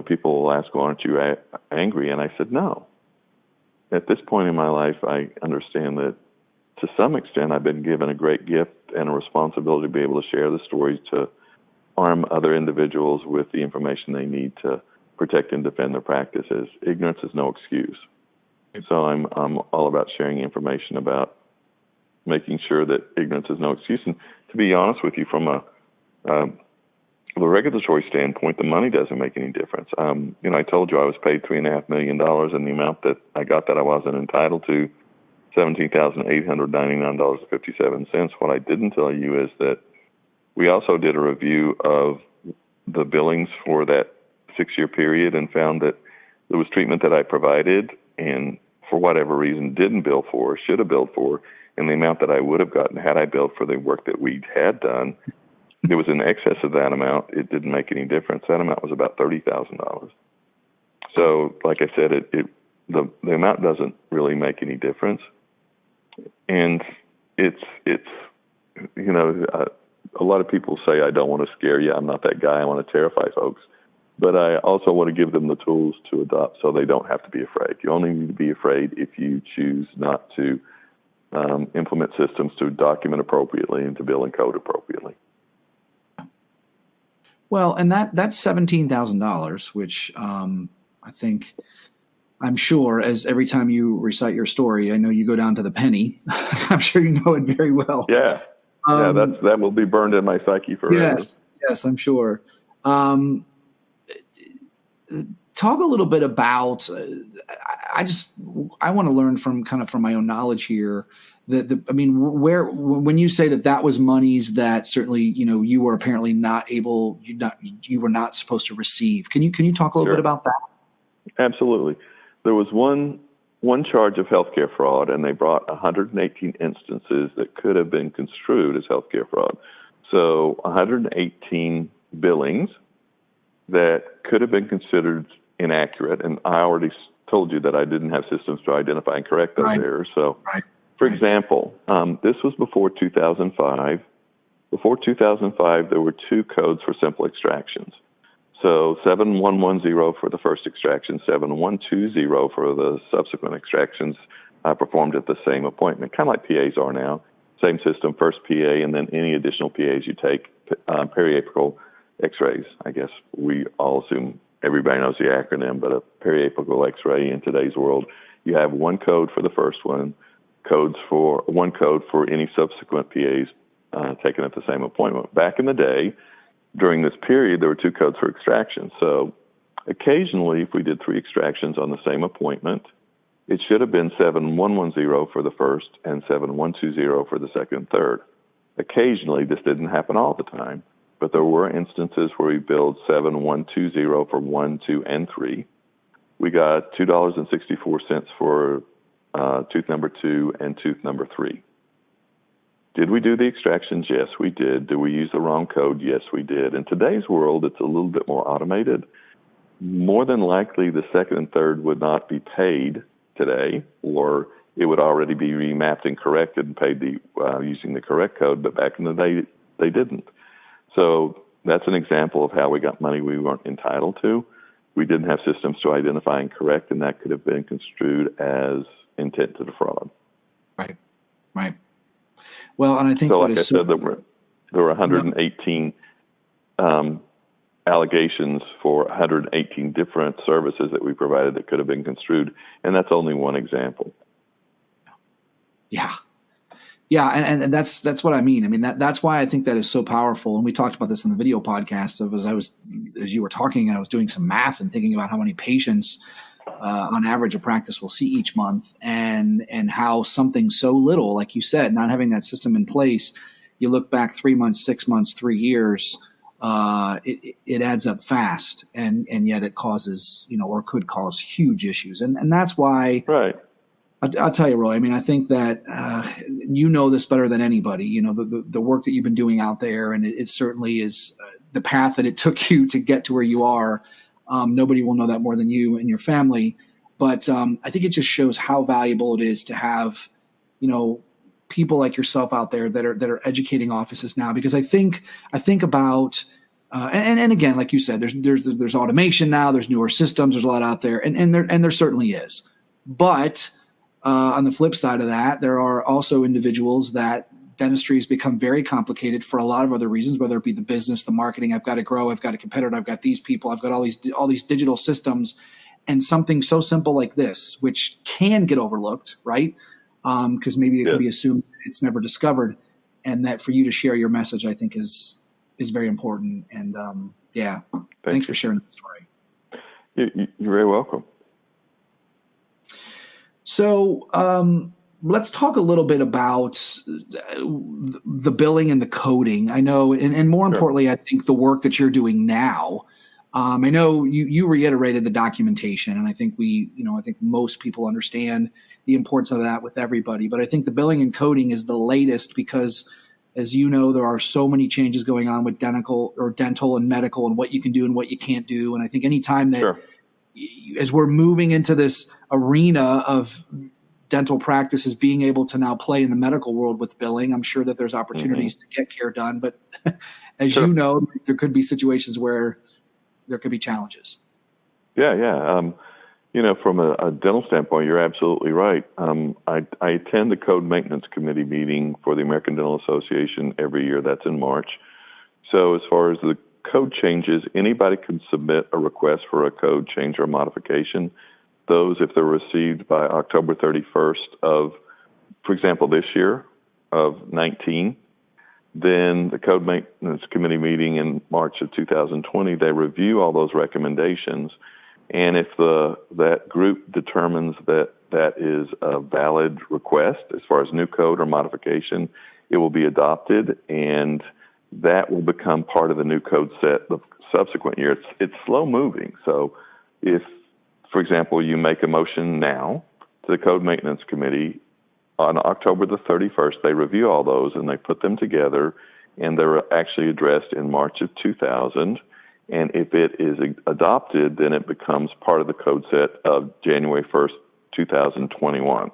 people will ask, well, aren't you angry? And I said, no. At this point in my life, I understand that to some extent I've been given a great gift and a responsibility to be able to share the stories to arm other individuals with the information they need to protect and defend their practices. Ignorance is no excuse. So I'm all about sharing information about making sure that ignorance is no excuse. And to be honest with you, from a regulatory standpoint, the money doesn't make any difference. I told you I was paid $3.5 million, and the amount that I got that I wasn't entitled to, $17,899.57. What I didn't tell you is that we also did a review of the billings for that 6-year period and found that there was treatment that I provided and for whatever reason didn't bill for, should have billed for, and the amount that I would have gotten had I billed for the work that we had done, it was in excess of that amount. It didn't make any difference. That amount was about $30,000. So, like I said, the amount doesn't really make any difference, and it's a lot of people say, I don't want to scare you. I'm not that guy. I want to terrify folks. But I also want to give them the tools to adopt so they don't have to be afraid. You only need to be afraid if you choose not to implement systems to document appropriately and to bill and code appropriately. Well, and that's $17,000, which I think, I'm sure, as every time you recite your story, I know you go down to the penny. I'm sure you know it very well. Yeah. That will be burned in my psyche forever. Yes, I'm sure. Talk a little bit about. I want to learn from my own knowledge here. When you say that was monies that certainly you were apparently you were not supposed to receive. Can you talk a little bit about that? Absolutely. There was one charge of healthcare fraud, and they brought 118 instances that could have been construed as healthcare fraud. So 118 billings that could have been considered inaccurate, and I already told you that I didn't have systems to identify and correct those errors. So, for example, this was before 2005. Before 2005, there were 2 codes for simple extractions. So 7110 for the first extraction, 7120 for the subsequent extractions performed at the same appointment, kind of like PAs are now. Same system, first PA, and then any additional PAs you take, periapical X-rays. I guess we all assume everybody knows the acronym, but a periapical X-ray in today's world, you have one code for the first one, one code for any subsequent PAs taken at the same appointment. Back in the day, during this period, there were 2 codes for extraction. So Occasionally, if we did 3 extractions on the same appointment, it should have been 7110 for the first and 7120 for the second and third. Occasionally, this didn't happen all the time, but there were instances where we billed 7120 for 1, 2, and 3. We got $2.64 for tooth number 2 and tooth number 3. Did we do the extractions? Yes, we did. Did we use the wrong code? Yes, we did. In today's world, it's a little bit more automated. More than likely, the second and third would not be paid today, or it would already be remapped and corrected and paid using the correct code, but back in the day, they didn't. So that's an example of how we got money we weren't entitled to. We didn't have systems to identify and correct, and that could have been construed as intent to defraud. Right, right. Well, and I think so, like I said, there were 118 allegations for 118 different services that we provided that could have been construed, and that's only one example. Yeah. Yeah, and that's what I mean. I mean, that's why I think that is so powerful. And we talked about this in the video podcast as you were talking, and I was doing some math and thinking about how many patients on average a practice will see each month, and how something so little, like you said, not having that system in place, you look back 3 months, 6 months, 3 years, it adds up fast, and yet it causes, or could cause huge issues. And that's why, right. I'll tell you, Roy, I mean, I think that you know this better than anybody, the work that you've been doing out there, and it certainly is the path that it took you to get to where you are. Nobody will know that more than you and your family. But I think it just shows how valuable it is to have, people like yourself out there that are educating offices now, because I think about and again, like you said, there's automation now, there's newer systems, there's a lot out there, and there certainly is. But on the flip side of that, there are also individuals that dentistry has become very complicated for a lot of other reasons, whether it be the business, the marketing. I've got to grow. I've got a competitor. I've got these people. I've got all these digital systems, and something so simple like this, which can get overlooked, right? Because maybe it can be assumed it's never discovered, and that for you to share your message, I think is very important. And thanks for sharing that story. You're very welcome. So let's talk a little bit about the billing and the coding. I know, and more importantly, I think the work that you're doing now. I know you reiterated the documentation, and I think I think most people understand the importance of that with everybody. But I think the billing and coding is the latest because, as you know, there are so many changes going on with dental and medical, and what you can do and what you can't do. And I think anytime that as we're moving into this arena of dental practices being able to now play in the medical world with billing, I'm sure that there's opportunities to get care done. But as you know, there could be situations where there could be challenges. Yeah. From a dental standpoint, you're absolutely right. I attend the Code Maintenance Committee meeting for the American Dental Association every year. That's in March. So as far as the code changes, anybody can submit a request for a code change or modification. Those, if they're received by October 31st of, for example, this year of 19, then the Code Maintenance Committee meeting in March of 2020, they review all those recommendations. And if that group determines that is a valid request as far as new code or modification, it will be adopted, and that will become part of the new code set the subsequent year. It's slow moving. So if, for example, you make a motion now to the Code Maintenance Committee, on October the 31st, they review all those and they put them together, and they're actually addressed in March of 2000. And if it is adopted, then it becomes part of the code set of January 1st, 2021.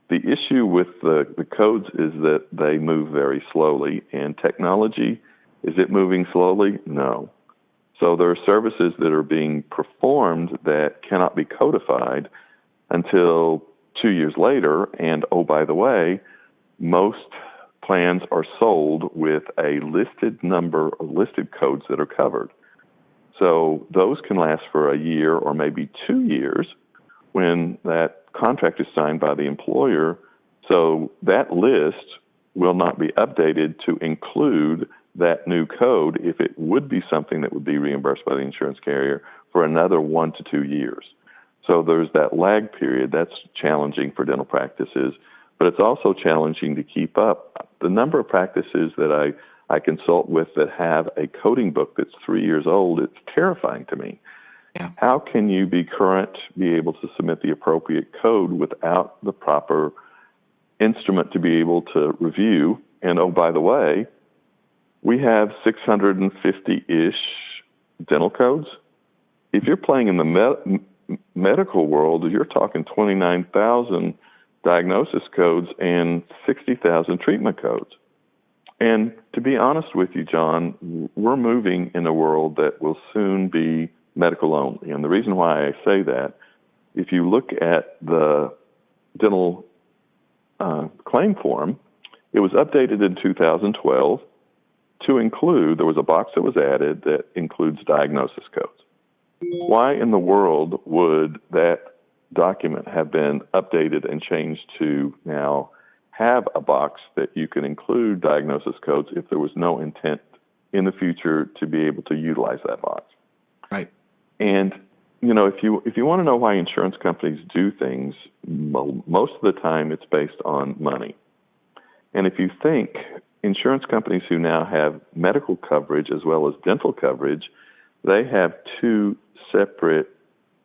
The issue with the codes is that they move very slowly. And technology, is it moving slowly? No. So there are services that are being performed that cannot be codified until 2 years later. And, oh, by the way, most plans are sold with a listed number of listed codes that are covered. So those can last for a year or maybe 2 years when that contract is signed by the employer. So that list will not be updated to include that new code if it would be something that would be reimbursed by the insurance carrier for another 1 to 2 years. So there's that lag period. That's challenging for dental practices, but it's also challenging to keep up. The number of practices that I consult with that have a coding book that's 3 years old, it's terrifying to me. Yeah. How can you be current, be able to submit the appropriate code without the proper instrument to be able to review? And oh, by the way, we have 650-ish dental codes. If you're playing in the medical world, you're talking 29,000 diagnosis codes and 60,000 treatment codes. And to be honest with you, John, we're moving in a world that will soon be medical only. And the reason why I say that, if you look at the dental claim form, it was updated in 2012 to include, there was a box that was added that includes diagnosis codes. Why in the world would that document have been updated and changed to now have a box that you can include diagnosis codes if there was no intent in the future to be able to utilize that box? Right. And, you know, if you want to know why insurance companies do things, most of the time it's based on money. And if you think insurance companies who now have medical coverage as well as dental coverage, they have two separate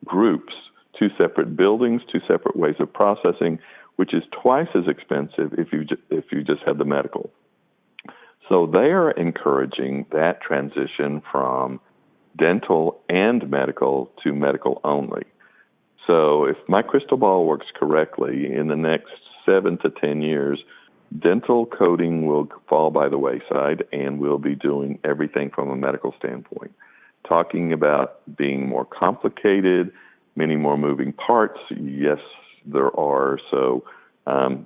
groups, two separate buildings, two separate ways of processing, which is twice as expensive if you just had the medical. So they are encouraging that transition from dental and medical to medical only. So if my crystal ball works correctly, in the next 7 to 10 years, dental coding will fall by the wayside and we'll be doing everything from a medical standpoint. Talking about being more complicated, many more moving parts, yes, there are. So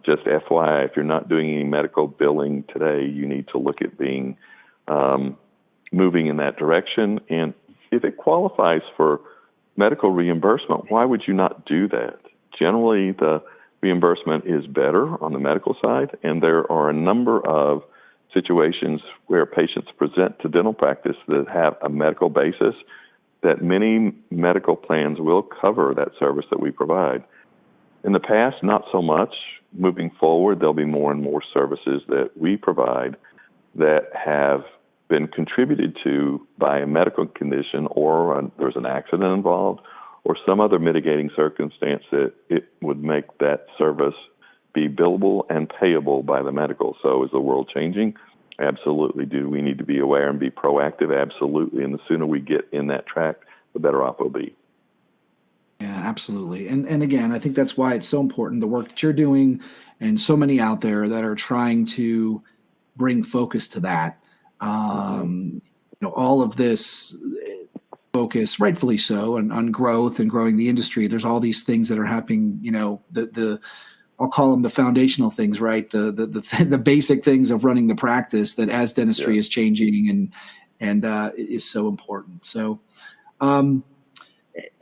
just FYI, if you're not doing any medical billing today, you need to look at being moving in that direction. And if it qualifies for medical reimbursement, why would you not do that? Generally, the reimbursement is better on the medical side, and there are a number of situations where patients present to dental practice that have a medical basis that many medical plans will cover that service that we provide. In the past, not so much. Moving forward, there'll be more and more services that we provide that have been contributed to by a medical condition or there's an accident involved or some other mitigating circumstance that it would make that service be billable and payable by the medical. So is the world changing? Absolutely. Do we need to be aware and be proactive? Absolutely. And the sooner we get in that track, the better off we'll be. Yeah, absolutely. And again, I think that's why it's so important, the work that you're doing and so many out there that are trying to bring focus to that. All of this focus, rightfully so, on growth and growing the industry. There's all these things that are happening, I'll call them the foundational things, right? The basic things of running the practice that as dentistry is changing and is so important. So,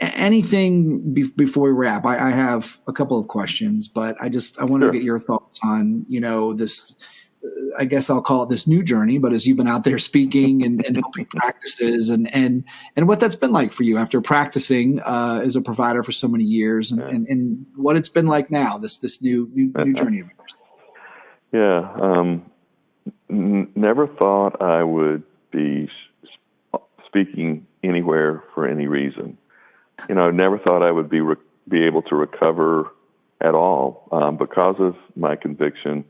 anything before we wrap? I have a couple of questions, but I wanted to get your thoughts on, this. I guess I'll call it this new journey, but as you've been out there speaking and helping practices and what that's been like for you after practicing as a provider for so many years and what it's been like now, this new journey of yours. Yeah. Never thought I would be speaking anywhere for any reason. Never thought I would be able to recover at all because of my conviction.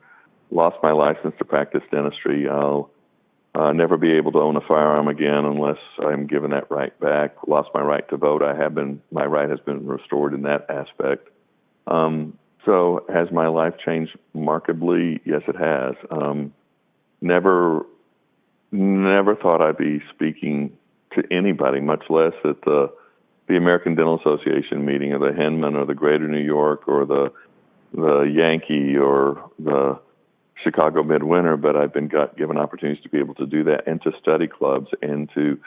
Lost my license to practice dentistry. I'll never be able to own a firearm again unless I'm given that right back. Lost my right to vote. My right has been restored in that aspect. So has my life changed markedly? Yes, it has. Never thought I'd be speaking to anybody, much less at the American Dental Association meeting or the Henman or the Greater New York or the Yankee or the Chicago Midwinter, but I've been given opportunities to be able to do that and to study clubs and to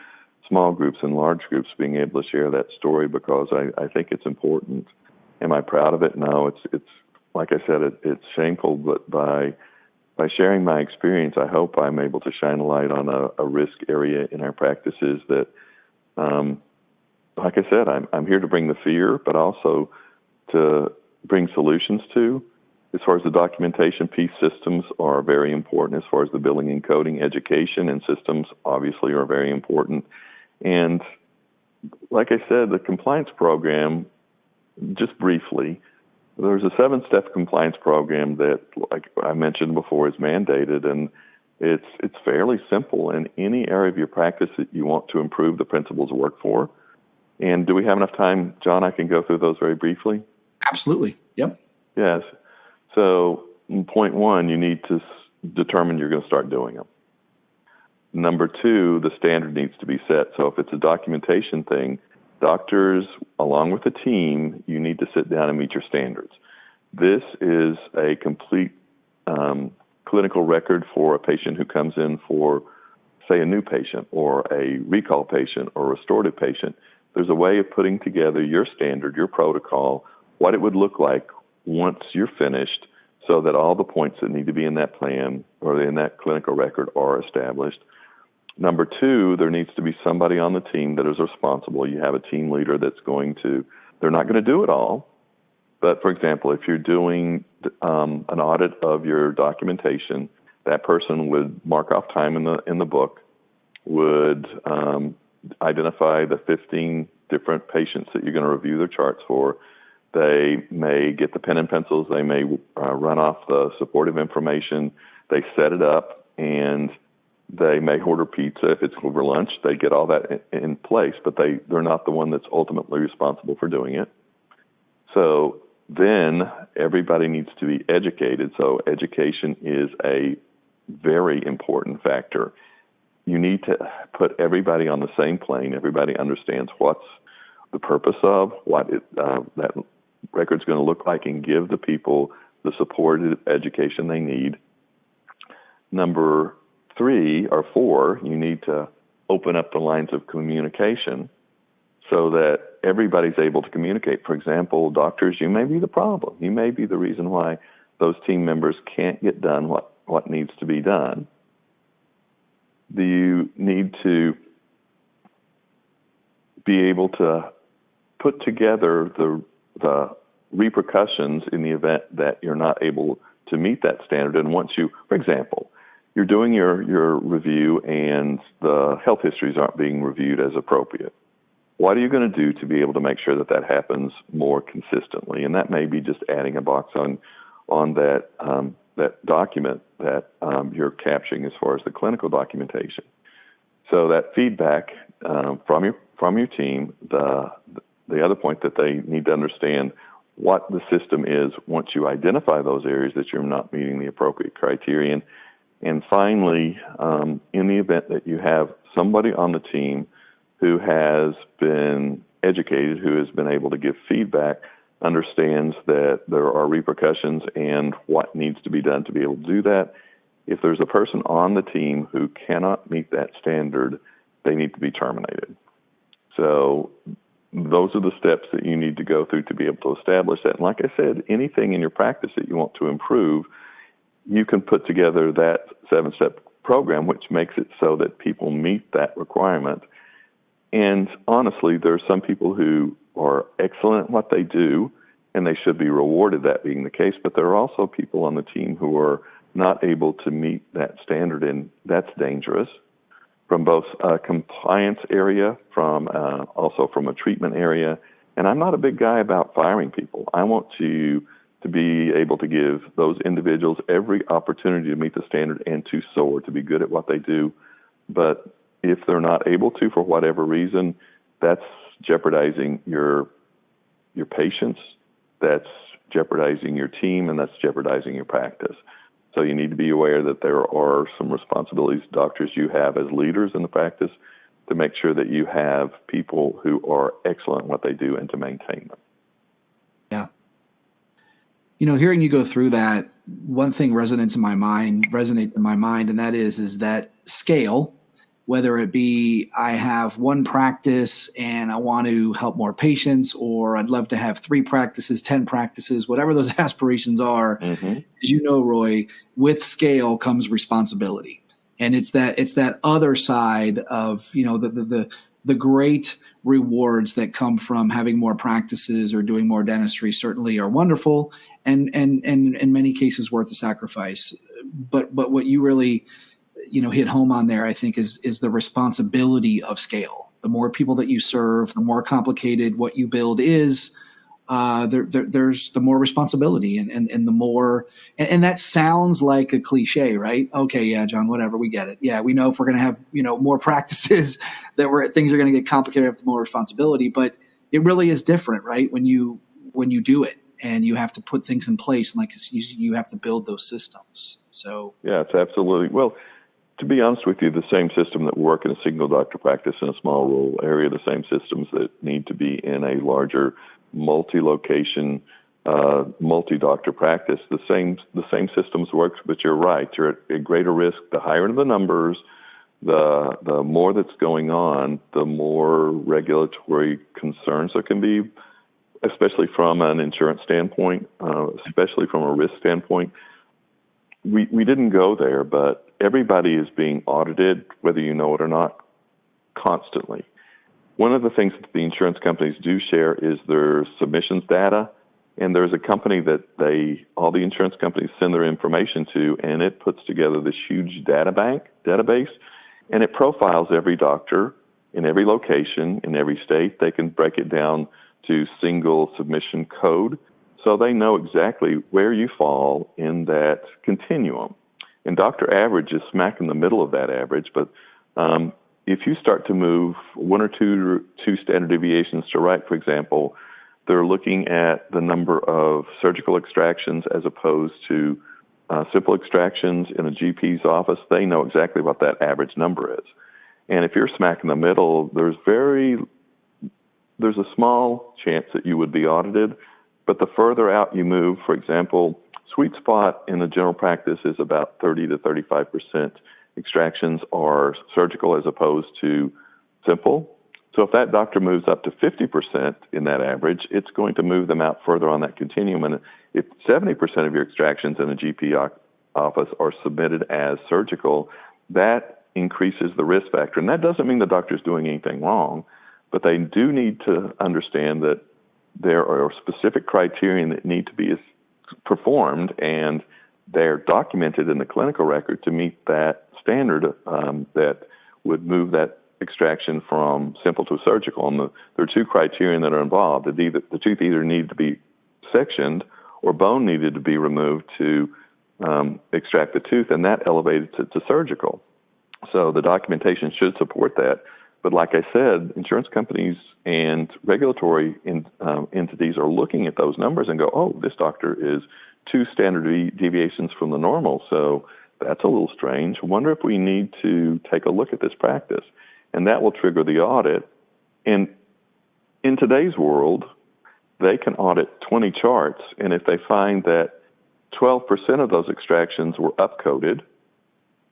small groups and large groups, being able to share that story because I think it's important. Am I proud of it? No, it's like I said, it's shameful, but by sharing my experience, I hope I'm able to shine a light on a risk area in our practices that like I said, I'm here to bring the fear, but also to bring solutions to. As far as the documentation piece, systems are very important. As far as the billing and coding, education and systems obviously are very important. And like I said, the compliance program, just briefly, there's a 7-step compliance program that, like I mentioned before, is mandated, and it's fairly simple in any area of your practice that you want to improve the principles of work for. And do we have enough time, John? I can go through those very briefly. Absolutely. Yep. Yes. So, point 1, you need to determine you're going to start doing them. Number 2, the standard needs to be set. So if it's a documentation thing, doctors, along with the team, you need to sit down and meet your standards. This is a complete clinical record for a patient who comes in for, say, a new patient or a recall patient or a restorative patient. There's a way of putting together your standard, your protocol, what it would look like once you're finished, so that all the points that need to be in that plan or in that clinical record are established. Number 2, there needs to be somebody on the team that is responsible. You have a team leader that's they're not going to do it all. But for example, if you're doing an audit of your documentation, that person would mark off time in the book, would identify the 15 different patients that you're going to review their charts for. They may get the pen and pencils. They may run off the supportive information. They set it up, and they may order pizza if it's over lunch. They get all that in place, but they're not the one that's ultimately responsible for doing it. So then everybody needs to be educated. So education is a very important factor. You need to put everybody on the same plane. Everybody understands what's the purpose of, what that record's going to look like, and give the people the supported education they need. Number 3 or 4, you need to open up the lines of communication so that everybody's able to communicate. For example, doctors, you may be the problem. You may be the reason why those team members can't get done what needs to be done. You need to be able to put together the repercussions in the event that you're not able to meet that standard. And once for example, you're doing your review and the health histories aren't being reviewed as appropriate. What are you going to do to be able to make sure that happens more consistently? And that may be just adding a box on that document that you're capturing as far as the clinical documentation. So that feedback from your team, the other point that they need to understand what the system is once you identify those areas that you're not meeting the appropriate criterion. And finally, in the event that you have somebody on the team who has been educated, who has been able to give feedback, understands that there are repercussions and what needs to be done to be able to do that. If there's a person on the team who cannot meet that standard, they need to be terminated. So those are the steps that you need to go through to be able to establish that. And like I said, anything in your practice that you want to improve, you can put together that 7-step program, which makes it so that people meet that requirement. And honestly, there are some people who are excellent at what they do, and they should be rewarded, that being the case. But there are also people on the team who are not able to meet that standard, and that's dangerous from both a compliance area, from also from a treatment area. And I'm not a big guy about firing people. I want to be able to give those individuals every opportunity to meet the standard and to soar, to be good at what they do. But if they're not able to, for whatever reason, that's jeopardizing your patients, that's jeopardizing your team, and that's jeopardizing your practice. So you need to be aware that there are some responsibilities, doctors, you have as leaders in the practice to make sure that you have people who are excellent at what they do and to maintain them. Yeah. Hearing you go through that, one thing resonates in my mind, and that is that scale, whether it be I have one practice and I want to help more patients, or I'd love to have 3 practices, 10 practices, whatever those aspirations are. Mm-hmm. As you know, Roy, with scale comes responsibility. And it's that other side of, the great rewards that come from having more practices or doing more dentistry certainly are wonderful, and in many cases worth the sacrifice. But what you really hit home on there, I think, is the responsibility of scale. The more people that you serve, the more complicated what you build is. There's the more responsibility and the more, and that sounds like a cliche, right? Okay, yeah, John, whatever, we get it. Yeah, we know if we're going to have more practices things are going to get complicated, have more responsibility, but it really is different, right? When you do it and you have to put things in place, and like you have to build those systems. So yeah, it's absolutely well. To be honest with you, the same system that work in a single doctor practice in a small rural area, the same systems that need to be in a larger multi-location, multi-doctor practice, the same systems work, but you're right. You're at greater risk. The higher the numbers, the more that's going on, the more regulatory concerns there can be, especially from an insurance standpoint, especially from a risk standpoint. We didn't go there, but everybody is being audited, whether you know it or not, constantly. One of the things that the insurance companies do share is their submissions data, and there's a company that all the insurance companies send their information to, and it puts together this huge database, and it profiles every doctor in every location, in every state. They can break it down to single submission code, so they know exactly where you fall in that continuum. And Dr. Average is smack in the middle of that average, but if you start to move one or two standard deviations to right, for example, they're looking at the number of surgical extractions as opposed to simple extractions in a GP's office. They know exactly what that average number is. And if you're smack in the middle, there's a small chance that you would be audited. But the further out you move, for example, sweet spot in the general practice is about 30 to 35% extractions are surgical as opposed to simple. So if that doctor moves up to 50% in that average, it's going to move them out further on that continuum. And if 70% of your extractions in a GP office are submitted as surgical, that increases the risk factor. And that doesn't mean the doctor's doing anything wrong, but they do need to understand that there are specific criteria that need to be performed, and they're documented in the clinical record to meet that standard that would move that extraction from simple to surgical. And there are two criteria that are involved. The tooth either needed to be sectioned or bone needed to be removed to extract the tooth, and that elevated to surgical. So the documentation should support that. But like I said, insurance companies and regulatory entities are looking at those numbers and go, oh, this doctor is 2 standard deviations from the normal, so that's a little strange. Wonder if we need to take a look at this practice. And that will trigger the audit. And in today's world, they can audit 20 charts, and if they find that 12% of those extractions were upcoded,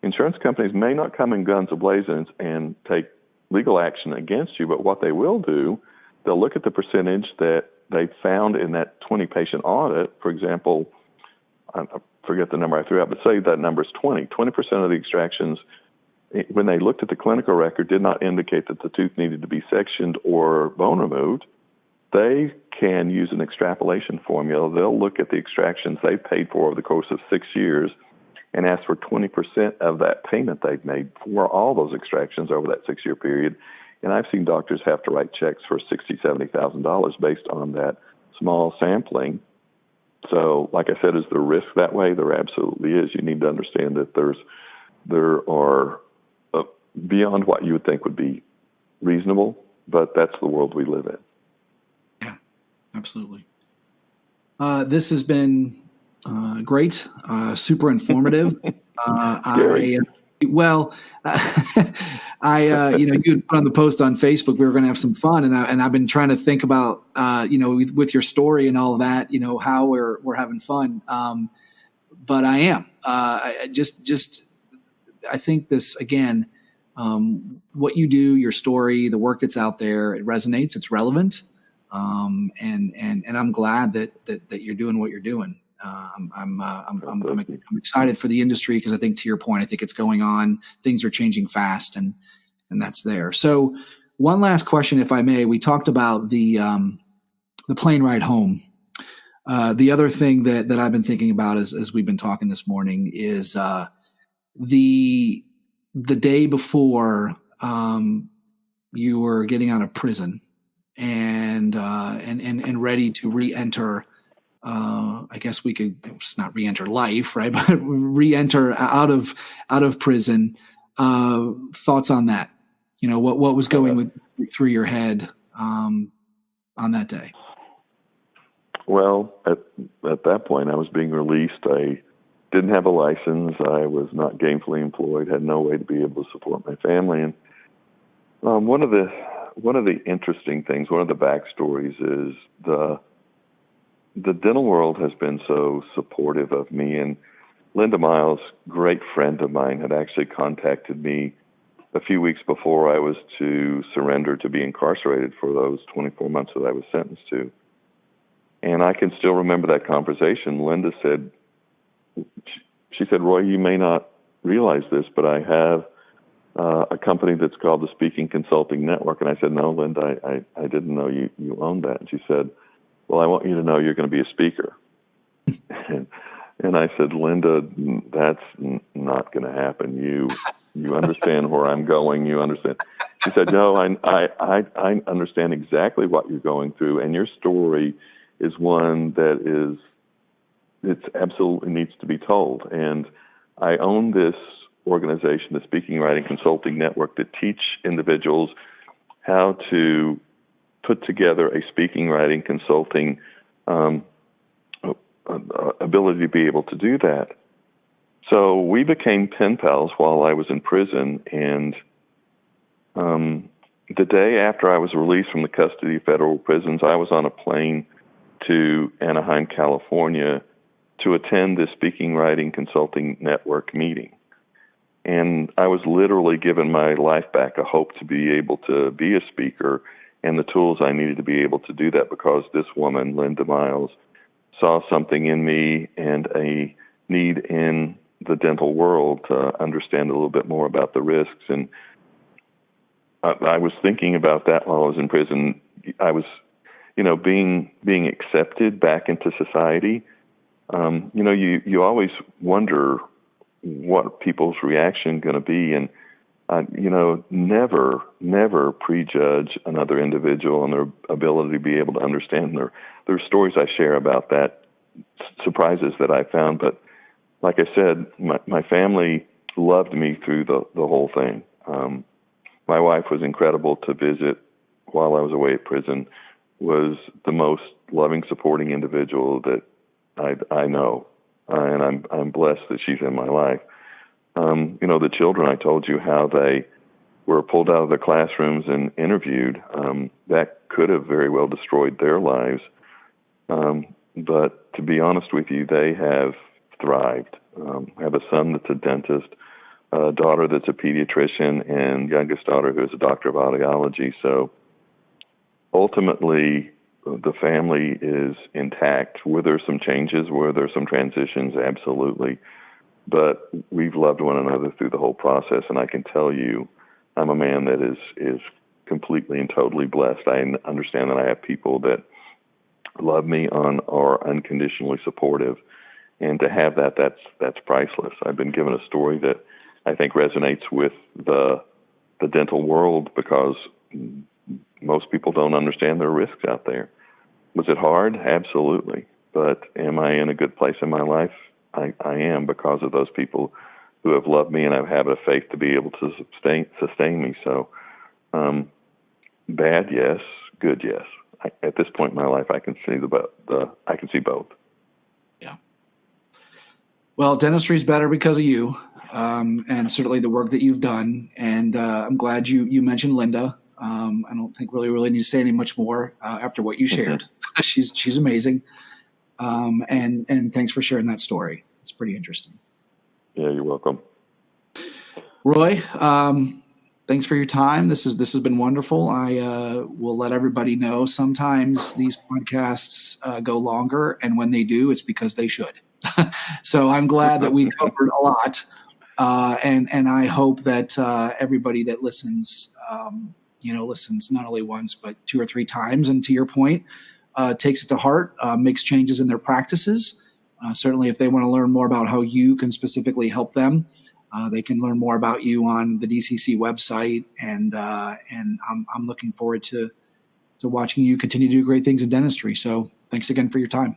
insurance companies may not come in guns a-blazing and take legal action against you, but what they will do, they'll look at the percentage that they found in that 20-patient audit. For example, I forget the number I threw out, but say that number is 20. 20% of the extractions, when they looked at the clinical record, did not indicate that the tooth needed to be sectioned or bone removed. They can use an extrapolation formula. They'll look at the extractions they've paid for over the course of 6 years and ask for 20% of that payment they've made for all those extractions over that 6-year period. And I've seen doctors have to write checks for $60,000, $70,000 based on that small sampling. So, like I said, is there risk that way? There absolutely is. You need to understand that there are beyond what you would think would be reasonable, but that's the world we live in. Yeah, absolutely. This has been great, super informative. You had put on the post on Facebook, we were going to have some fun, and I've been trying to think about, with your story and all of that, how we're having fun. But I am, I think this again, what you do, your story, the work that's out there, it resonates, it's relevant. And I'm glad that you're doing what you're doing. I'm excited for the industry because I think, to your point, I think it's going on. Things are changing fast, and that's there. So One last question, if I may. We talked about the plane ride home. The other thing that I've been thinking about as we've been talking this morning is the day before you were getting out of prison and ready to re-enter. I guess we could, it's not re-enter life, right? But re-enter out of prison. Thoughts on that? What was going through your head on that day? Well, at that point, I was being released. I didn't have a license. I was not gainfully employed. Had no way to be able to support my family. And one of the interesting things, one of the backstories is the dental world has been so supportive of me. And Linda Miles, great friend of mine, had actually contacted me a few weeks before I was to surrender to be incarcerated for those 24 months that I was sentenced to. And I can still remember that conversation. Linda said, she said, Roy, you may not realize this, but I have a company that's called the Speaking Consulting Network. And I said, no, Linda, I didn't know you owned that. And she said, well, I want you to know you're going to be a speaker. And I said, Linda, that's not going to happen. You understand where I'm going. You understand. She said, no, I understand exactly what you're going through. And your story is one that it's absolutely needs to be told. And I own this organization, the Speaking Writing Consulting Network, that teach individuals how to put together a speaking, writing, consulting ability to be able to do that. So we became pen pals while I was in prison, and the day after I was released from the custody of federal prisons, I was on a plane to Anaheim, California, to attend the Speaking Writing Consulting Network meeting. And I was literally given my life back, a hope to be able to be a speaker and the tools I needed to be able to do that, because this woman, Linda Miles, saw something in me and a need in the dental world to understand a little bit more about the risks. And I was thinking about that while I was in prison. I was, being accepted back into society. You always wonder what people's reaction going to be, and never prejudge another individual and their ability to be able to understand. There are stories I share about that, surprises that I found. But like I said, my family loved me through the whole thing. My wife was incredible to visit while I was away at prison, was the most loving, supporting individual that I know. And I'm blessed that she's in my life. The children, I told you how they were pulled out of their classrooms and interviewed. That could have very well destroyed their lives. But to be honest with you, they have thrived. I have a son that's a dentist, a daughter that's a pediatrician, and youngest daughter who is a doctor of audiology. So ultimately, the family is intact. Were there some changes? Were there some transitions? Absolutely. But we've loved one another through the whole process, and I can tell you, I'm a man that is completely and totally blessed. I understand that I have people that love me are unconditionally supportive, and to have that's priceless. I've been given a story that I think resonates with the dental world, because most people don't understand their risks out there. Was it hard? Absolutely. But am I in a good place in my life? I am, because of those people who have loved me and I have a faith to be able to sustain me. So, bad, yes. Good, yes. At this point in my life, I can see I can see both. Yeah. Well, dentistry is better because of you, and certainly the work that you've done. And I'm glad you mentioned Linda. I don't think really need to say any much more after what you shared. She's amazing. And thanks for sharing that story. It's pretty interesting. Yeah, you're welcome. Roy, thanks for your time. This has been wonderful. I will let everybody know sometimes these podcasts go longer, and when they do, it's because they should. So I'm glad that we covered a lot. And I hope that everybody that listens listens not only once, but 2 or 3 times. And to your point, takes it to heart, makes changes in their practices. Certainly, if they want to learn more about how you can specifically help them, they can learn more about you on the DCC website. And I'm looking forward to watching you continue to do great things in dentistry. So thanks again for your time.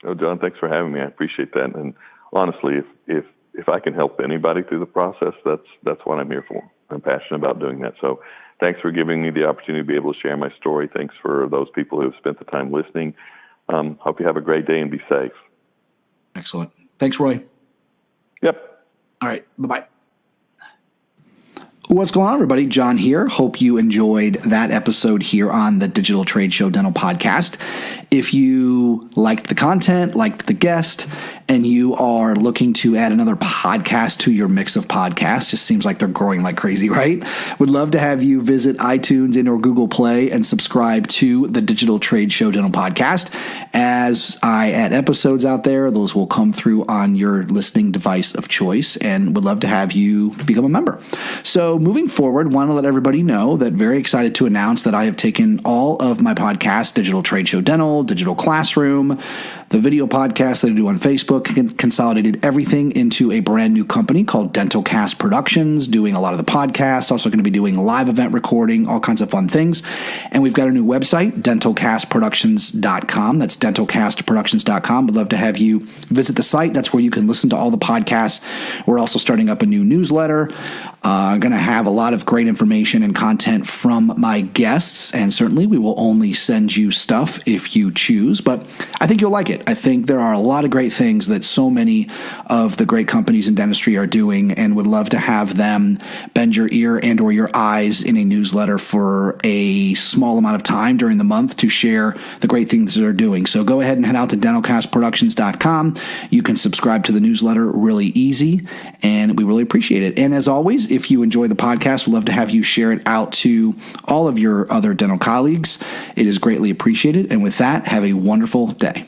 Oh, John, thanks for having me. I appreciate that. And honestly, if I can help anybody through the process, that's what I'm here for. I'm passionate about doing that. So thanks for giving me the opportunity to be able to share my story. Thanks for those people who have spent the time listening. Hope you have a great day and be safe. Excellent. Thanks, Roy. Yep. All right. Bye-bye. What's going on, everybody? John here. Hope you enjoyed that episode here on the Digital Trade Show Dental Podcast. If you liked the content, liked the guest, and you are looking to add another podcast to your mix of podcasts, just seems like they're growing like crazy, right? Would love to have you visit iTunes and or Google Play and subscribe to the Digital Trade Show Dental Podcast. As I add episodes out there, those will come through on your listening device of choice, and would love to have you become a member. So moving forward, want to let everybody know that very excited to announce that I have taken all of my podcasts, Digital Trade Show Dental, Digital Classroom, the video podcast that I do on Facebook, consolidated everything into a brand new company called DentalCast Productions, doing a lot of the podcasts, also going to be doing live event recording, all kinds of fun things. And we've got a new website, dentalcastproductions.com. That's dentalcastproductions.com. Would love to have you visit the site. That's where you can listen to all the podcasts. We're also starting up a new newsletter. I'm going to have a lot of great information and content from my guests, and certainly we will only send you stuff if you choose, but I think you'll like it. I think there are a lot of great things that so many of the great companies in dentistry are doing, and would love to have them bend your ear and or your eyes in a newsletter for a small amount of time during the month to share the great things that they're doing. So go ahead and head out to dentalcastproductions.com. You can subscribe to the newsletter really easy, and we really appreciate it. And as always, if you enjoy the podcast, we'd love to have you share it out to all of your other dental colleagues. It is greatly appreciated. And with that, have a wonderful day.